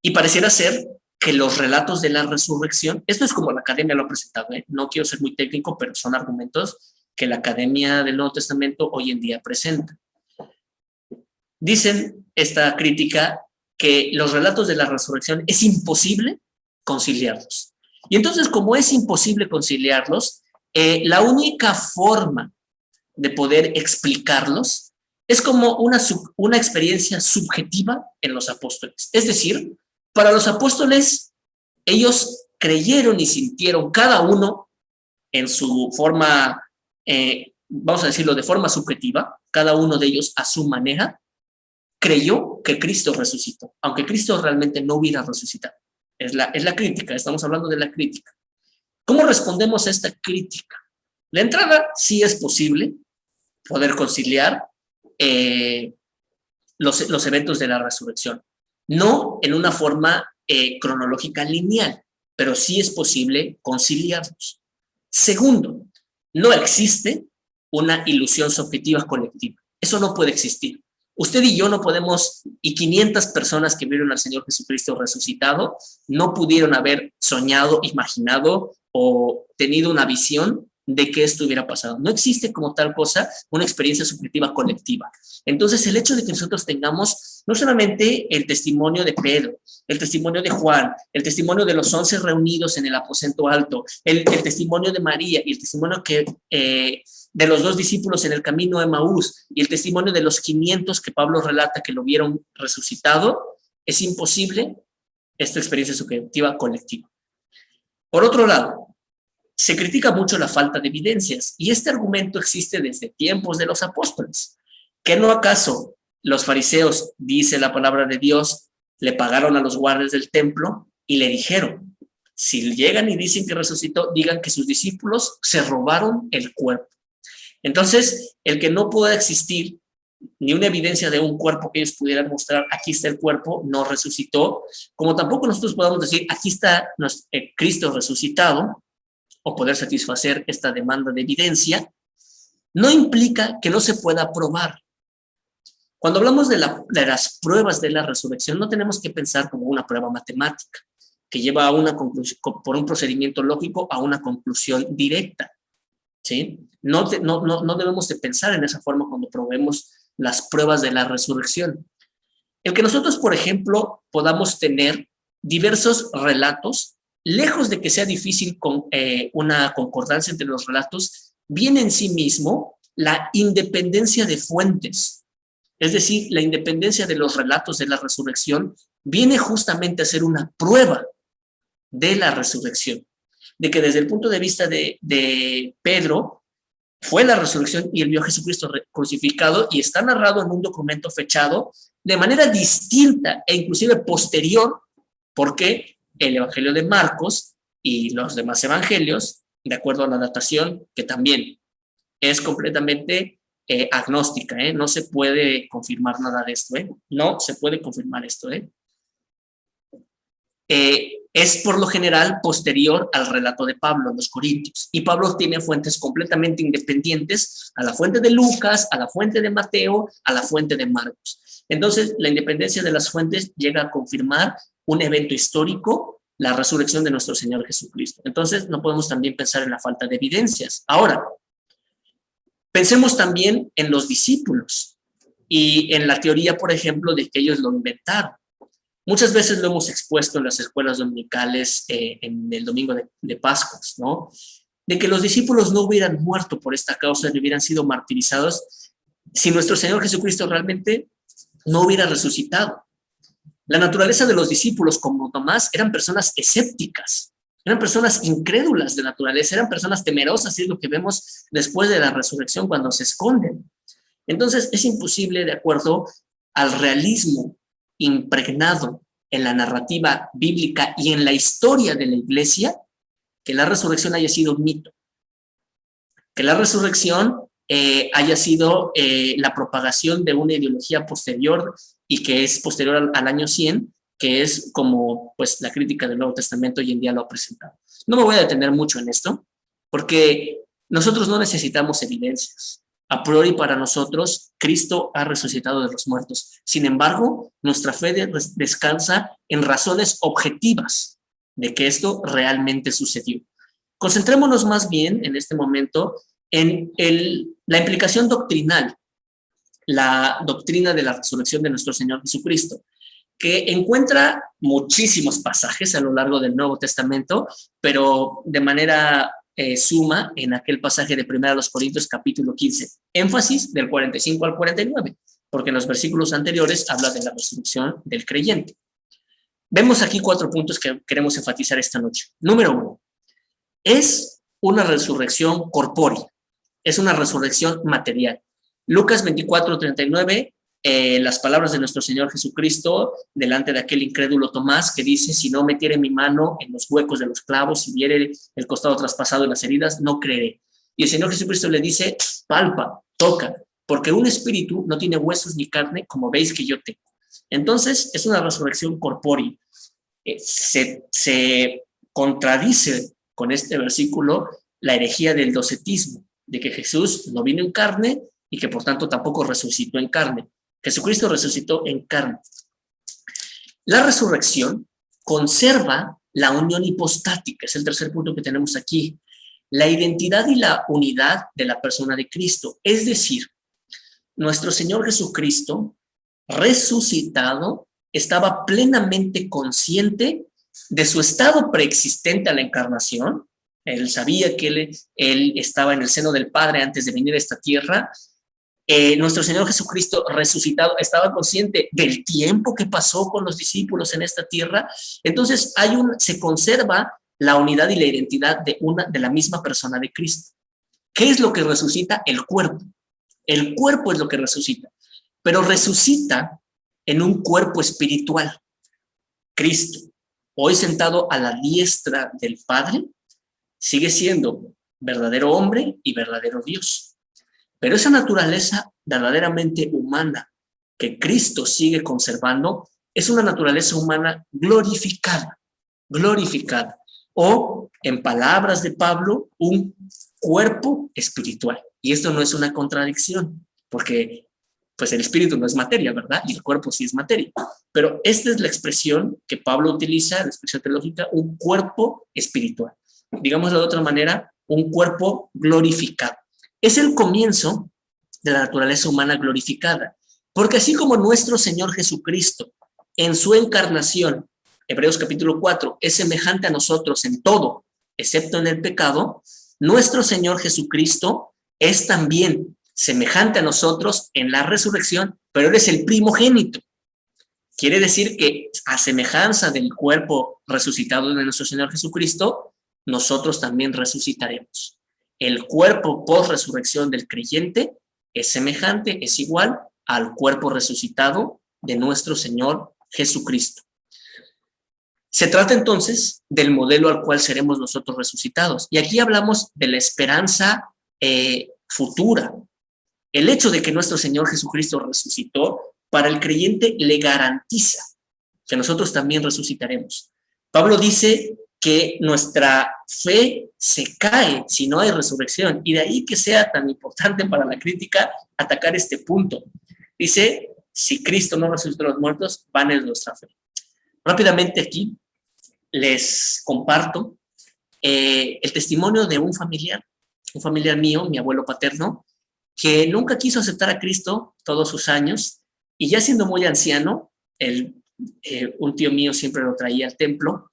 Y pareciera ser que los relatos de la resurrección, esto es como la academia lo ha presentado, no quiero ser muy técnico, pero son argumentos que la academia del Nuevo Testamento hoy en día presenta. Dicen esta crítica que los relatos de la resurrección es imposible conciliarlos. Y entonces, como es imposible conciliarlos, la única forma de poder explicarlos es como una experiencia subjetiva en los apóstoles. Es decir, para los apóstoles, ellos creyeron y sintieron cada uno en su forma, vamos a decirlo de forma subjetiva, cada uno de ellos a su manera, creyó que Cristo resucitó, aunque Cristo realmente no hubiera resucitado. Es la crítica, estamos hablando de la crítica. ¿Cómo respondemos a esta crítica? La entrada sí es posible poder conciliar los eventos de la resurrección. No en una forma cronológica lineal, pero sí es posible conciliarlos. Segundo, no existe una ilusión subjetiva colectiva. Eso no puede existir. Usted y yo no podemos, y 500 personas que vieron al Señor Jesucristo resucitado, no pudieron haber soñado, imaginado o tenido una visión de que esto hubiera pasado. No existe como tal cosa una experiencia subjetiva colectiva. Entonces, el hecho de que nosotros tengamos no solamente el testimonio de Pedro, el testimonio de Juan, el testimonio de los 11 reunidos en el aposento alto, el testimonio de María y el testimonio de los 2 discípulos en el camino a Emaús y el testimonio de los 500 que Pablo relata que lo vieron resucitado, es imposible esta experiencia subjetiva colectiva. Por otro lado, se critica mucho la falta de evidencias y este argumento existe desde tiempos de los apóstoles. ¿Que no acaso los fariseos, dice la palabra de Dios, le pagaron a los guardias del templo y le dijeron, si llegan y dicen que resucitó, digan que sus discípulos se robaron el cuerpo? Entonces, el que no pueda existir ni una evidencia de un cuerpo que ellos pudieran mostrar, aquí está el cuerpo, no resucitó, como tampoco nosotros podamos decir, aquí está Cristo resucitado, o poder satisfacer esta demanda de evidencia, no implica que no se pueda probar. Cuando hablamos de las pruebas de la resurrección, no tenemos que pensar como una prueba matemática, que lleva a una conclusión, por un procedimiento lógico, a una conclusión directa, ¿sí? No debemos de pensar en esa forma cuando probemos las pruebas de la resurrección. El que nosotros, por ejemplo, podamos tener diversos relatos, lejos de que sea difícil con una concordancia entre los relatos, viene en sí mismo la independencia de fuentes, es decir, la independencia de los relatos de la resurrección, viene justamente a ser una prueba de la resurrección, de que desde el punto de vista de Pedro, fue la resurrección y él vio a Jesucristo crucificado, y está narrado en un documento fechado de manera distinta e inclusive posterior, porque el Evangelio de Marcos y los demás evangelios, de acuerdo a la datación, que también es completamente agnóstica, no se puede confirmar nada de esto, no se puede confirmar esto, es por lo general posterior al relato de Pablo en los Corintios, y Pablo tiene fuentes completamente independientes a la fuente de Lucas, a la fuente de Mateo, a la fuente de Marcos. Entonces, la independencia de las fuentes llega a confirmar un evento histórico, la resurrección de nuestro Señor Jesucristo. Entonces, no podemos también pensar en la falta de evidencias. Ahora, pensemos también en los discípulos y en la teoría, por ejemplo, de que ellos lo inventaron. Muchas veces lo hemos expuesto en las escuelas dominicales en el domingo de Pascuas, ¿no? De que los discípulos no hubieran muerto por esta causa, ni hubieran sido martirizados si nuestro Señor Jesucristo realmente no hubiera resucitado. La naturaleza de los discípulos, como Tomás, eran personas escépticas, eran personas incrédulas de naturaleza, eran personas temerosas, y es lo que vemos después de la resurrección cuando se esconden. Entonces, es imposible, de acuerdo al realismo impregnado en la narrativa bíblica y en la historia de la iglesia, que la resurrección haya sido un mito, que la resurrección haya sido la propagación de una ideología posterior y que es posterior al año 100, que es como pues la crítica del Nuevo Testamento hoy en día lo ha presentado. No me voy a detener mucho en esto, porque nosotros no necesitamos evidencias. A priori para nosotros, Cristo ha resucitado de los muertos. Sin embargo, nuestra fe descansa en razones objetivas de que esto realmente sucedió. Concentrémonos más bien en este momento en la implicación doctrinal, la doctrina de la resurrección de nuestro Señor Jesucristo, que encuentra muchísimos pasajes a lo largo del Nuevo Testamento, pero de manera suma en aquel pasaje de 1 Corintios capítulo 15, énfasis del 45 al 49, porque en los versículos anteriores habla de la resurrección del creyente. Vemos aquí 4 puntos que queremos enfatizar esta noche. Número 1, es una resurrección corpórea, es una resurrección material. Lucas 24:39, las palabras de nuestro Señor Jesucristo delante de aquel incrédulo Tomás, que dice: si no metiere mi mano en los huecos de los clavos y viere el costado traspasado en las heridas, no creeré. Y el Señor Jesucristo le dice: palpa, toca, porque un espíritu no tiene huesos ni carne, como veis que yo tengo. Entonces, es una resurrección corpórea. Se contradice con este versículo la herejía del docetismo, de que Jesús no vino en carne y que por tanto tampoco resucitó en carne. Jesucristo resucitó en carne. La resurrección conserva la unión hipostática, es el tercer punto que tenemos aquí, la identidad y la unidad de la persona de Cristo. Es decir, nuestro Señor Jesucristo, resucitado, estaba plenamente consciente de su estado preexistente a la encarnación. Él sabía que él estaba en el seno del Padre antes de venir a esta tierra. Nuestro Señor Jesucristo resucitado estaba consciente del tiempo que pasó con los discípulos en esta tierra. Entonces se conserva la unidad y la identidad de la misma persona de Cristo. ¿Qué es lo que resucita? El cuerpo. El cuerpo es lo que resucita, pero resucita en un cuerpo espiritual. Cristo, hoy sentado a la diestra del Padre, sigue siendo verdadero hombre y verdadero Dios. Pero esa naturaleza verdaderamente humana que Cristo sigue conservando es una naturaleza humana glorificada, o, en palabras de Pablo, un cuerpo espiritual. Y esto no es una contradicción, porque pues el espíritu no es materia, ¿verdad? Y el cuerpo sí es materia. Pero esta es la expresión que Pablo utiliza, la expresión teológica, un cuerpo espiritual. Digámoslo de otra manera, un cuerpo glorificado. Es el comienzo de la naturaleza humana glorificada, porque así como nuestro Señor Jesucristo en su encarnación, Hebreos capítulo 4, es semejante a nosotros en todo, excepto en el pecado, nuestro Señor Jesucristo es también semejante a nosotros en la resurrección, pero Él es el primogénito. Quiere decir que a semejanza del cuerpo resucitado de nuestro Señor Jesucristo, nosotros también resucitaremos. El cuerpo post-resurrección del creyente es semejante, es igual al cuerpo resucitado de nuestro Señor Jesucristo. Se trata entonces del modelo al cual seremos nosotros resucitados. Y aquí hablamos de la esperanza futura. El hecho de que nuestro Señor Jesucristo resucitó, para el creyente le garantiza que nosotros también resucitaremos. Pablo dice que nuestra fe se cae si no hay resurrección, y de ahí que sea tan importante para la crítica atacar este punto. Dice, si Cristo no resucitó a los muertos, vana es nuestra fe. Rápidamente aquí les comparto el testimonio de un familiar mío, mi abuelo paterno, que nunca quiso aceptar a Cristo todos sus años, y ya siendo muy anciano, un tío mío siempre lo traía al templo,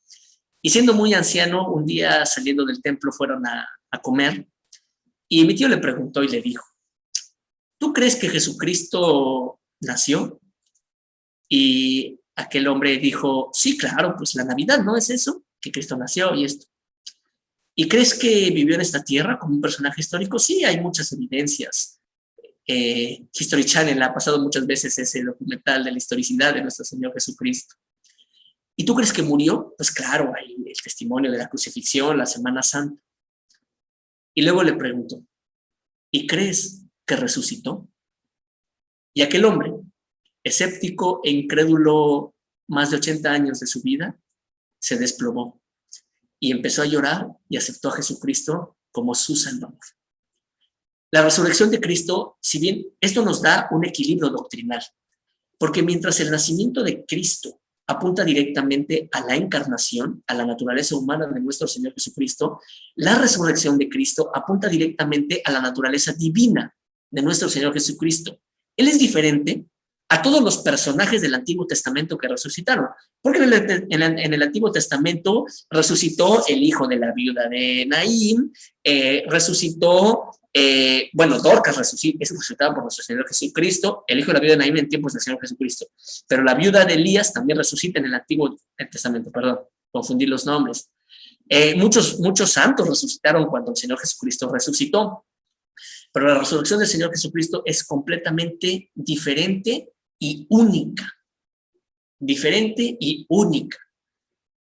y siendo muy anciano, un día saliendo del templo fueron a comer, y mi tío le preguntó y le dijo, ¿tú crees que Jesucristo nació? Y aquel hombre dijo, sí, claro, pues la Navidad, ¿no es eso? Que Cristo nació y esto. ¿Y crees que vivió en esta tierra como un personaje histórico? Sí, hay muchas evidencias. History Channel ha pasado muchas veces ese documental de la historicidad de nuestro Señor Jesucristo. ¿Y tú crees que murió? Pues claro, hay el testimonio de la crucifixión, la Semana Santa. Y luego le preguntó, ¿y crees que resucitó? Y aquel hombre, escéptico e incrédulo más de 80 años de su vida, se desplomó y empezó a llorar y aceptó a Jesucristo como su Salvador. La resurrección de Cristo, si bien esto nos da un equilibrio doctrinal, porque mientras el nacimiento de Cristo apunta directamente a la encarnación, a la naturaleza humana de nuestro Señor Jesucristo, la resurrección de Cristo apunta directamente a la naturaleza divina de nuestro Señor Jesucristo. Él es diferente a todos los personajes del Antiguo Testamento que resucitaron, porque en el Antiguo Testamento resucitó el hijo de la viuda de Naín, resucitó, Dorcas es resucitado por nuestro Señor Jesucristo, el hijo de la viuda de Naín en tiempos del Señor Jesucristo, pero la viuda de Elías también resucita en el Antiguo Testamento, confundí los nombres. Muchos santos resucitaron cuando el Señor Jesucristo resucitó, pero la resurrección del Señor Jesucristo es completamente diferente y única. Diferente y única.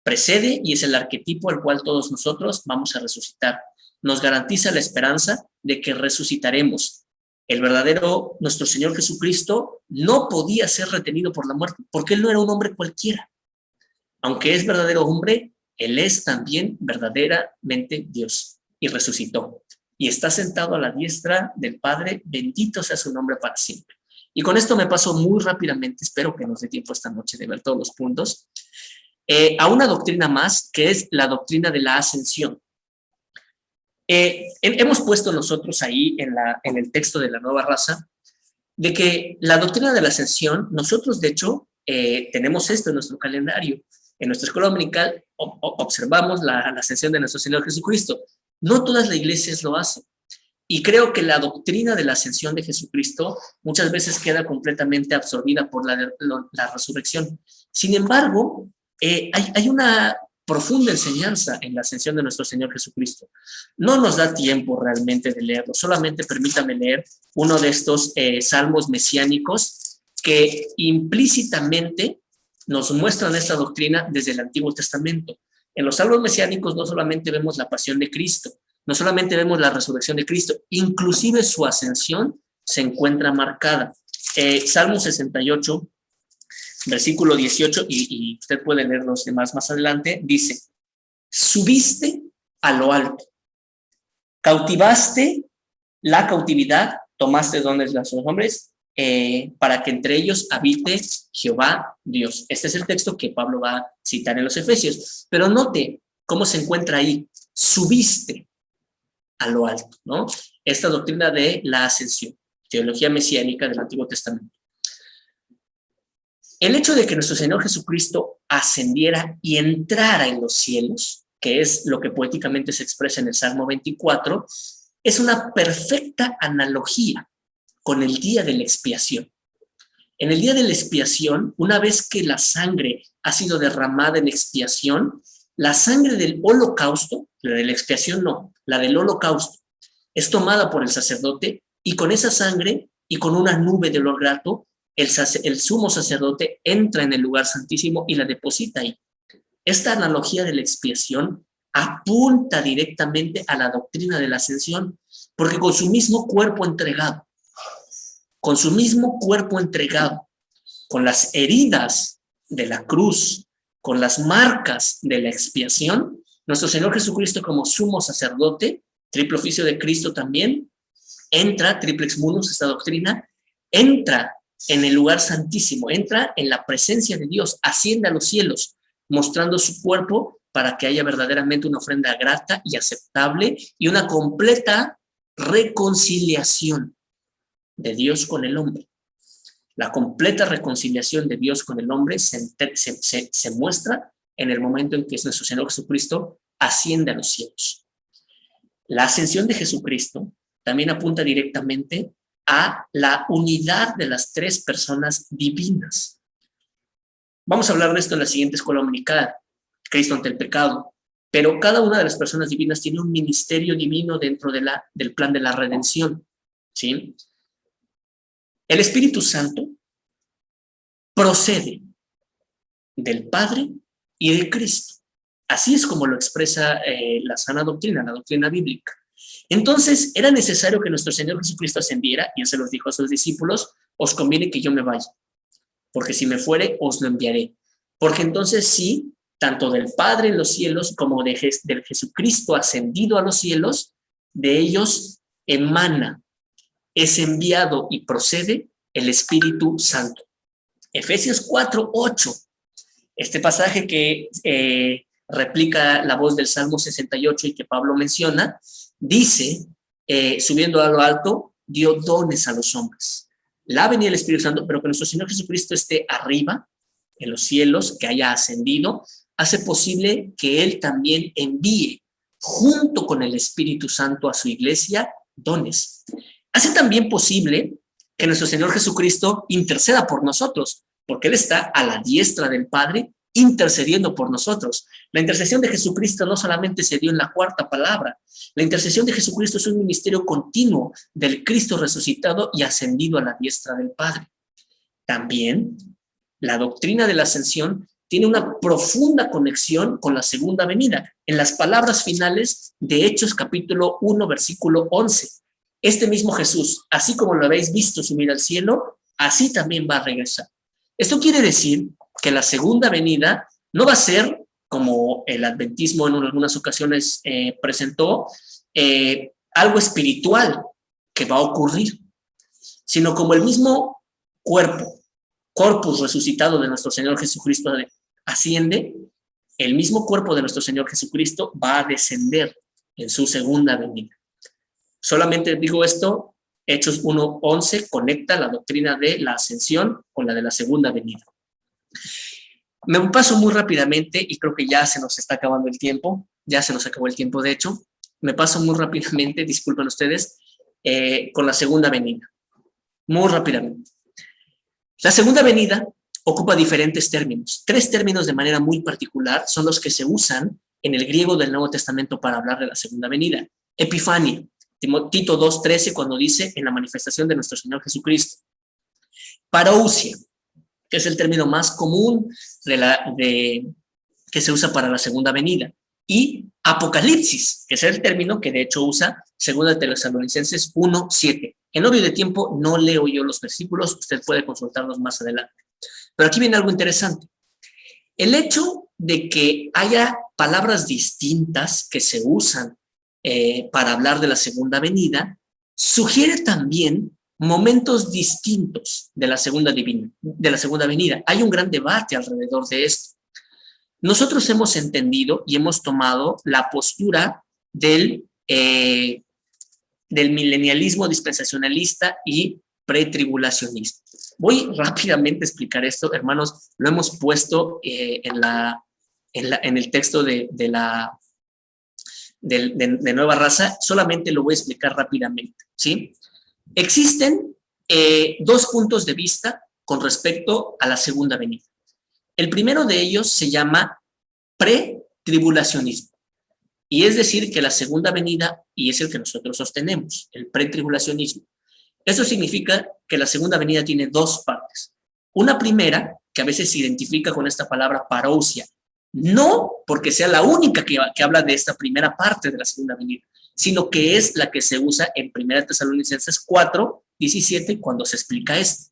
Precede y es el arquetipo al cual todos nosotros vamos a resucitar. Nos garantiza la esperanza de que resucitaremos. El verdadero, nuestro Señor Jesucristo, no podía ser retenido por la muerte, porque Él no era un hombre cualquiera. Aunque es verdadero hombre, Él es también verdaderamente Dios y resucitó. Y está sentado a la diestra del Padre, bendito sea su nombre para siempre. Y con esto me paso muy rápidamente, espero que nos dé tiempo esta noche de ver todos los puntos, a una doctrina más, que es la doctrina de la ascensión. Hemos puesto nosotros ahí en el texto de la Nueva Raza, de que la doctrina de la ascensión, nosotros de hecho tenemos esto en nuestro calendario. En nuestra escuela dominical observamos la ascensión de nuestro Señor Jesucristo. No todas las iglesias lo hacen. Y creo que la doctrina de la ascensión de Jesucristo muchas veces queda completamente absorbida por la resurrección. Sin embargo, hay una profunda enseñanza en la ascensión de nuestro Señor Jesucristo. No nos da tiempo realmente de leerlo, solamente permítame leer uno de estos salmos mesiánicos que implícitamente nos muestran esta doctrina desde el Antiguo Testamento. En los salmos mesiánicos no solamente vemos la pasión de Cristo, no solamente vemos la resurrección de Cristo, inclusive su ascensión se encuentra marcada. Salmo 68, versículo 18, y usted puede leer los demás más adelante, dice, subiste a lo alto, cautivaste la cautividad, tomaste dones de los hombres, para que entre ellos habite Jehová Dios. Este es el texto que Pablo va a citar en los Efesios, pero note cómo se encuentra ahí, subiste a lo alto, ¿no? Esta doctrina de la ascensión, teología mesiánica del Antiguo Testamento. El hecho de que nuestro Señor Jesucristo ascendiera y entrara en los cielos, que es lo que poéticamente se expresa en el Salmo 24, es una perfecta analogía con el día de la expiación. En el día de la expiación, una vez que la sangre ha sido derramada en expiación, la sangre del holocausto, la de la expiación no, la del holocausto, es tomada por el sacerdote y con esa sangre y con una nube de olor grato, el sumo sacerdote entra en el lugar santísimo y la deposita ahí. Esta analogía de la expiación apunta directamente a la doctrina de la ascensión, porque con su mismo cuerpo entregado, con las heridas de la cruz, con las marcas de la expiación, nuestro Señor Jesucristo como sumo sacerdote, triple oficio de Cristo también, entra, triplex munus, esta doctrina, entra en el lugar santísimo, entra en la presencia de Dios, asciende a los cielos, mostrando su cuerpo para que haya verdaderamente una ofrenda grata y aceptable y una completa reconciliación de Dios con el hombre. La completa reconciliación de Dios con el hombre se muestra en el momento en que nuestro Señor Jesucristo asciende a los cielos. La ascensión de Jesucristo también apunta directamente a la unidad de las tres personas divinas. Vamos a hablar de esto en la siguiente escuela dominical, Cristo ante el pecado, pero cada una de las personas divinas tiene un ministerio divino dentro del plan de la redención, ¿sí? El Espíritu Santo procede del Padre y de Cristo. Así es como lo expresa la sana doctrina, la doctrina bíblica. Entonces, era necesario que nuestro Señor Jesucristo ascendiera, y él se los dijo a sus discípulos: os conviene que yo me vaya, porque si me fuere, os lo enviaré. Porque entonces sí, tanto del Padre en los cielos como del Jesucristo ascendido a los cielos, de ellos emana, es enviado y procede el Espíritu Santo. Efesios 4:8, este pasaje que replica la voz del Salmo 68 y que Pablo menciona, dice, subiendo a lo alto, dio dones a los hombres. La venida del Espíritu Santo, pero que nuestro Señor Jesucristo esté arriba, en los cielos, que haya ascendido, hace posible que Él también envíe, junto con el Espíritu Santo a su iglesia, dones. Hace también posible que nuestro Señor Jesucristo interceda por nosotros, porque Él está a la diestra del Padre, intercediendo por nosotros. La intercesión de Jesucristo no solamente se dio en la cuarta palabra. La intercesión de Jesucristo es un ministerio continuo del Cristo resucitado y ascendido a la diestra del Padre. También la doctrina de la ascensión tiene una profunda conexión con la segunda venida. En las palabras finales de Hechos capítulo 1, versículo 11. Este mismo Jesús, así como lo habéis visto subir al cielo, así también va a regresar. Esto quiere decir que la segunda venida no va a ser, como el adventismo en algunas ocasiones presentó, algo espiritual que va a ocurrir, sino como el mismo corpus resucitado de nuestro Señor Jesucristo asciende, el mismo cuerpo de nuestro Señor Jesucristo va a descender en su segunda venida. Solamente digo esto, Hechos 1:11 conecta la doctrina de la ascensión con la de la segunda venida. Me paso muy rápidamente y creo que ya se nos está acabando el tiempo, ya se nos acabó el tiempo de hecho, me paso muy rápidamente, disculpen ustedes, con la segunda venida, muy rápidamente. La segunda venida ocupa diferentes términos, 3 términos de manera muy particular son los que se usan en el griego del Nuevo Testamento para hablar de la segunda venida. Epifania, Tito 2:13 cuando dice en la manifestación de nuestro Señor Jesucristo. Parousia, que es el término más común que se usa para la segunda venida. Y Apocalipsis, que es el término que de hecho usa 2 Tesalonicenses 1:7. En obvio de tiempo no leo yo los versículos, usted puede consultarlos más adelante. Pero aquí viene algo interesante. El hecho de que haya palabras distintas que se usan para hablar de la segunda venida, sugiere también momentos distintos de la segunda venida. Hay un gran debate alrededor de esto. Nosotros hemos entendido y hemos tomado la postura del milenialismo dispensacionalista y pretribulacionista. Voy rápidamente a explicar esto, hermanos, lo hemos puesto en el texto de Nueva Raza, solamente lo voy a explicar rápidamente, ¿sí? Existen dos puntos de vista con respecto a la segunda venida. El primero de ellos se llama pretribulacionismo. Y es decir, que la segunda venida, y es el que nosotros sostenemos, el pretribulacionismo. Eso significa que la segunda venida tiene dos partes. Una primera, que a veces se identifica con esta palabra parousia, no porque sea la única que habla de esta primera parte de la segunda venida, sino que es la que se usa en 1 Tesalonicenses 4, 17, cuando se explica esto.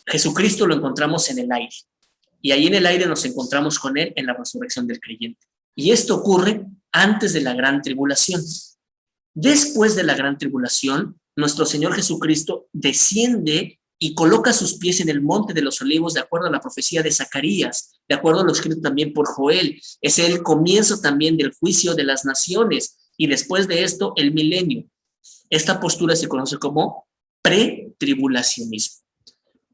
Jesucristo lo encontramos en el aire, y ahí en el aire nos encontramos con él en la resurrección del creyente. Y esto ocurre antes de la gran tribulación. Después de la gran tribulación, nuestro Señor Jesucristo desciende y coloca sus pies en el monte de los olivos, de acuerdo a la profecía de Zacarías, de acuerdo a lo escrito también por Joel. Es el comienzo también del juicio de las naciones, y después de esto, el milenio. Esta postura se conoce como pretribulacionismo.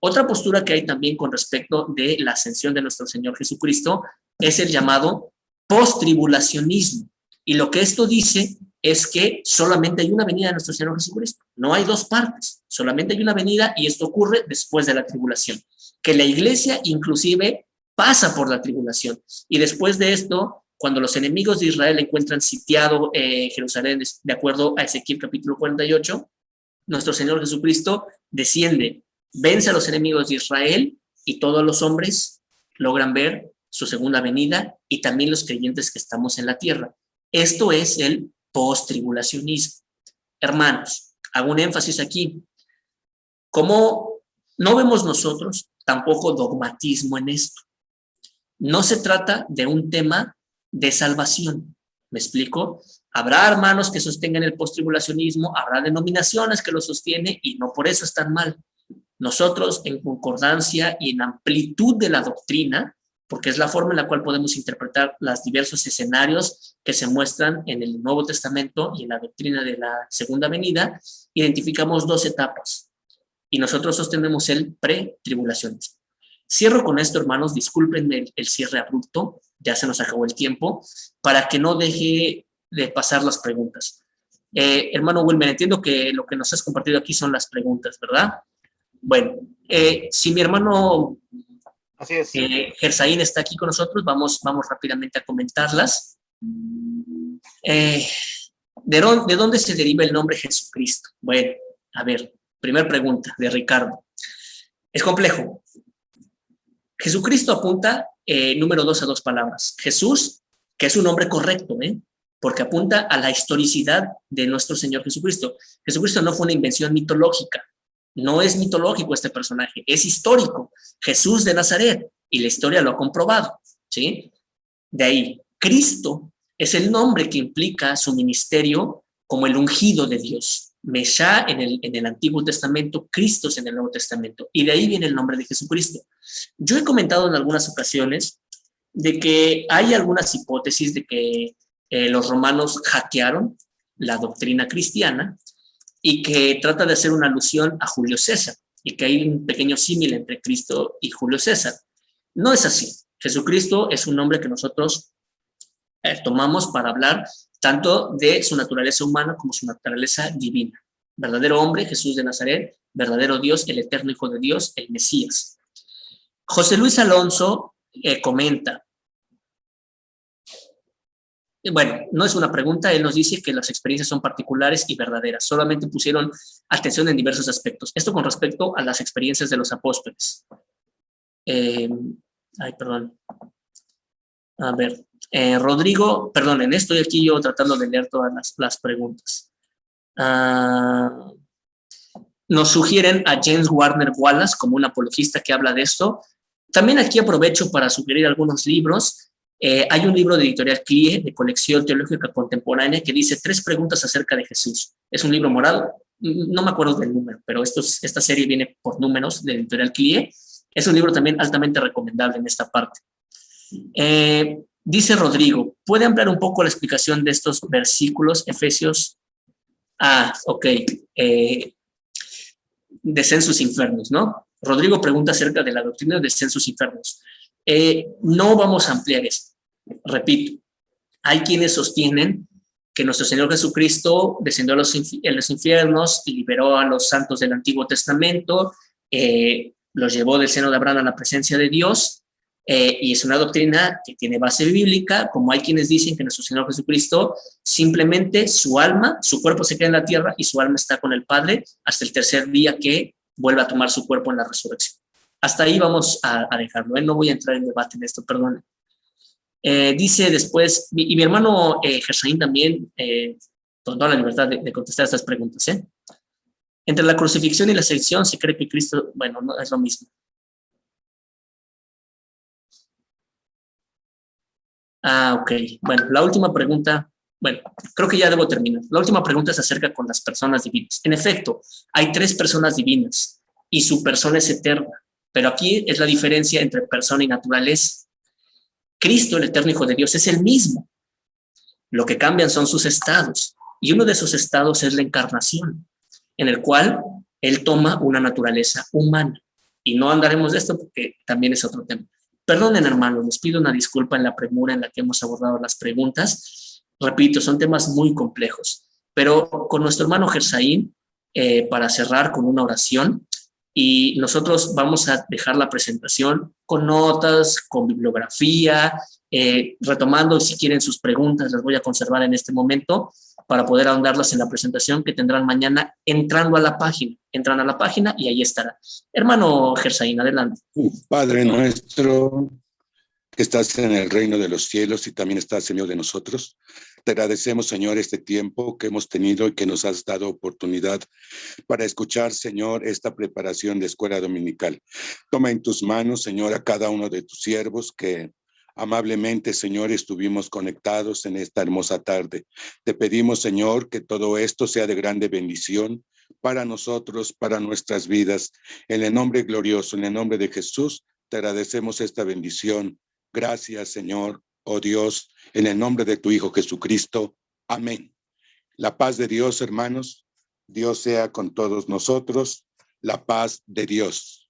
Otra postura que hay también con respecto de la ascensión de nuestro Señor Jesucristo es el llamado postribulacionismo. Y lo que esto dice es que solamente hay una venida de nuestro Señor Jesucristo. No hay dos partes, solamente hay una venida, y esto ocurre después de la tribulación. Que la iglesia inclusive pasa por la tribulación. Y después de esto, cuando los enemigos de Israel encuentran sitiado Jerusalén, de acuerdo a Ezequiel capítulo 48, nuestro Señor Jesucristo desciende, vence a los enemigos de Israel, y todos los hombres logran ver su segunda venida, y también los creyentes que estamos en la tierra. Esto es el postribulacionismo. Hermanos, hago un énfasis aquí. Como no vemos nosotros tampoco dogmatismo en esto. No se trata de un tema de salvación. ¿Me explico? Habrá hermanos que sostengan el postribulacionismo, habrá denominaciones que lo sostienen, y no por eso están mal. Nosotros, en concordancia y en amplitud de la doctrina, porque es la forma en la cual podemos interpretar los diversos escenarios que se muestran en el Nuevo Testamento y en la doctrina de la segunda venida, identificamos dos etapas, y nosotros sostenemos el pretribulacionismo. Cierro con esto, hermanos, disculpen el cierre abrupto, ya se nos acabó el tiempo, para que no deje de pasar las preguntas. Hermano Wilmer, entiendo que lo que nos has compartido aquí son las preguntas, ¿verdad? Bueno, si mi hermano Así es. Gersaín está aquí con nosotros, vamos rápidamente a comentarlas. ¿De dónde se deriva el nombre Jesucristo? Bueno, a ver, primera pregunta de Ricardo. Es complejo. Jesucristo apunta, número 2, a dos palabras. Jesús, que es un nombre correcto, porque apunta a la historicidad de nuestro Señor Jesucristo. Jesucristo no fue una invención mitológica. No es mitológico este personaje, es histórico. Jesús de Nazaret, y la historia lo ha comprobado, ¿sí? De ahí, Cristo es el nombre que implica su ministerio como el ungido de Dios. Meshá en el Antiguo Testamento, Cristo en el Nuevo Testamento, y de ahí viene el nombre de Jesucristo. Yo he comentado en algunas ocasiones de que hay algunas hipótesis de que los romanos hackearon la doctrina cristiana, y que trata de hacer una alusión a Julio César, y que hay un pequeño símil entre Cristo y Julio César. No es así. Jesucristo es un nombre que nosotros tomamos para hablar tanto de su naturaleza humana como su naturaleza divina. Verdadero hombre, Jesús de Nazaret, verdadero Dios, el eterno Hijo de Dios, el Mesías. José Luis Alonso comenta, bueno, no es una pregunta, él nos dice que las experiencias son particulares y verdaderas, solamente pusieron atención en diversos aspectos. Esto con respecto a las experiencias de los apóstoles. Perdón. A ver, Rodrigo, perdonen, estoy aquí yo tratando de leer todas las preguntas. Nos sugieren a James Warner Wallace como un apologista que habla de esto. También aquí aprovecho para sugerir algunos libros. Hay un libro de editorial CLIE, de colección teológica contemporánea, que dice 3 preguntas acerca de Jesús. Es un libro morado, no me acuerdo del número, pero esta serie viene por números de editorial CLIE. Es un libro también altamente recomendable en esta parte. Dice Rodrigo, ¿puede ampliar un poco la explicación de estos versículos? Efesios, ok, descensos infernos, ¿no? Rodrigo pregunta acerca de la doctrina de descensos infernos. No vamos a ampliar esto. Repito, hay quienes sostienen que nuestro Señor Jesucristo descendió a los infiernos y liberó a los santos del Antiguo Testamento, los llevó del seno de Abraham a la presencia de Dios, y es una doctrina que tiene base bíblica, como hay quienes dicen que nuestro Señor Jesucristo simplemente su alma, su cuerpo se queda en la tierra y su alma está con el Padre hasta el tercer día que vuelve a tomar su cuerpo en la resurrección. Hasta ahí vamos a dejarlo, no voy a entrar en debate en esto, perdón. Dice después, y mi hermano Gersaín también, con toda la libertad de contestar estas preguntas. Entre la crucifixión y la ascensión se cree que Cristo, bueno, no es lo mismo. Ok. Bueno, la última pregunta, bueno, creo que ya debo terminar. La última pregunta se acerca con las personas divinas. En efecto, hay 3 personas divinas y su persona es eterna, pero aquí es la diferencia entre persona y naturaleza. Cristo, el eterno Hijo de Dios, es el mismo. Lo que cambian son sus estados, y uno de esos estados es la encarnación, en el cual Él toma una naturaleza humana. Y no andaremos de esto porque también es otro tema. Perdonen, hermanos, les pido una disculpa en la premura en la que hemos abordado las preguntas. Repito, son temas muy complejos, pero con nuestro hermano Gersaín, para cerrar con una oración, y nosotros vamos a dejar la presentación con notas, con bibliografía, retomando, si quieren sus preguntas, las voy a conservar en este momento para poder ahondarlas en la presentación que tendrán mañana entrando a la página. Entran a la página y ahí estará. Hermano Gersaín, adelante. Padre nuestro, que estás en el reino de los cielos y también estás en medio de nosotros, te agradecemos, Señor, este tiempo que hemos tenido y que nos has dado oportunidad para escuchar, Señor, esta preparación de escuela dominical. Toma en tus manos, Señor, a cada uno de tus siervos que amablemente, Señor, estuvimos conectados en esta hermosa tarde. Te pedimos, Señor, que todo esto sea de grande bendición para nosotros, para nuestras vidas. En el nombre glorioso, en el nombre de Jesús, te agradecemos esta bendición. Gracias, Señor, oh Dios, en el nombre de tu Hijo Jesucristo. Amén. La paz de Dios, hermanos. Dios sea con todos nosotros. La paz de Dios.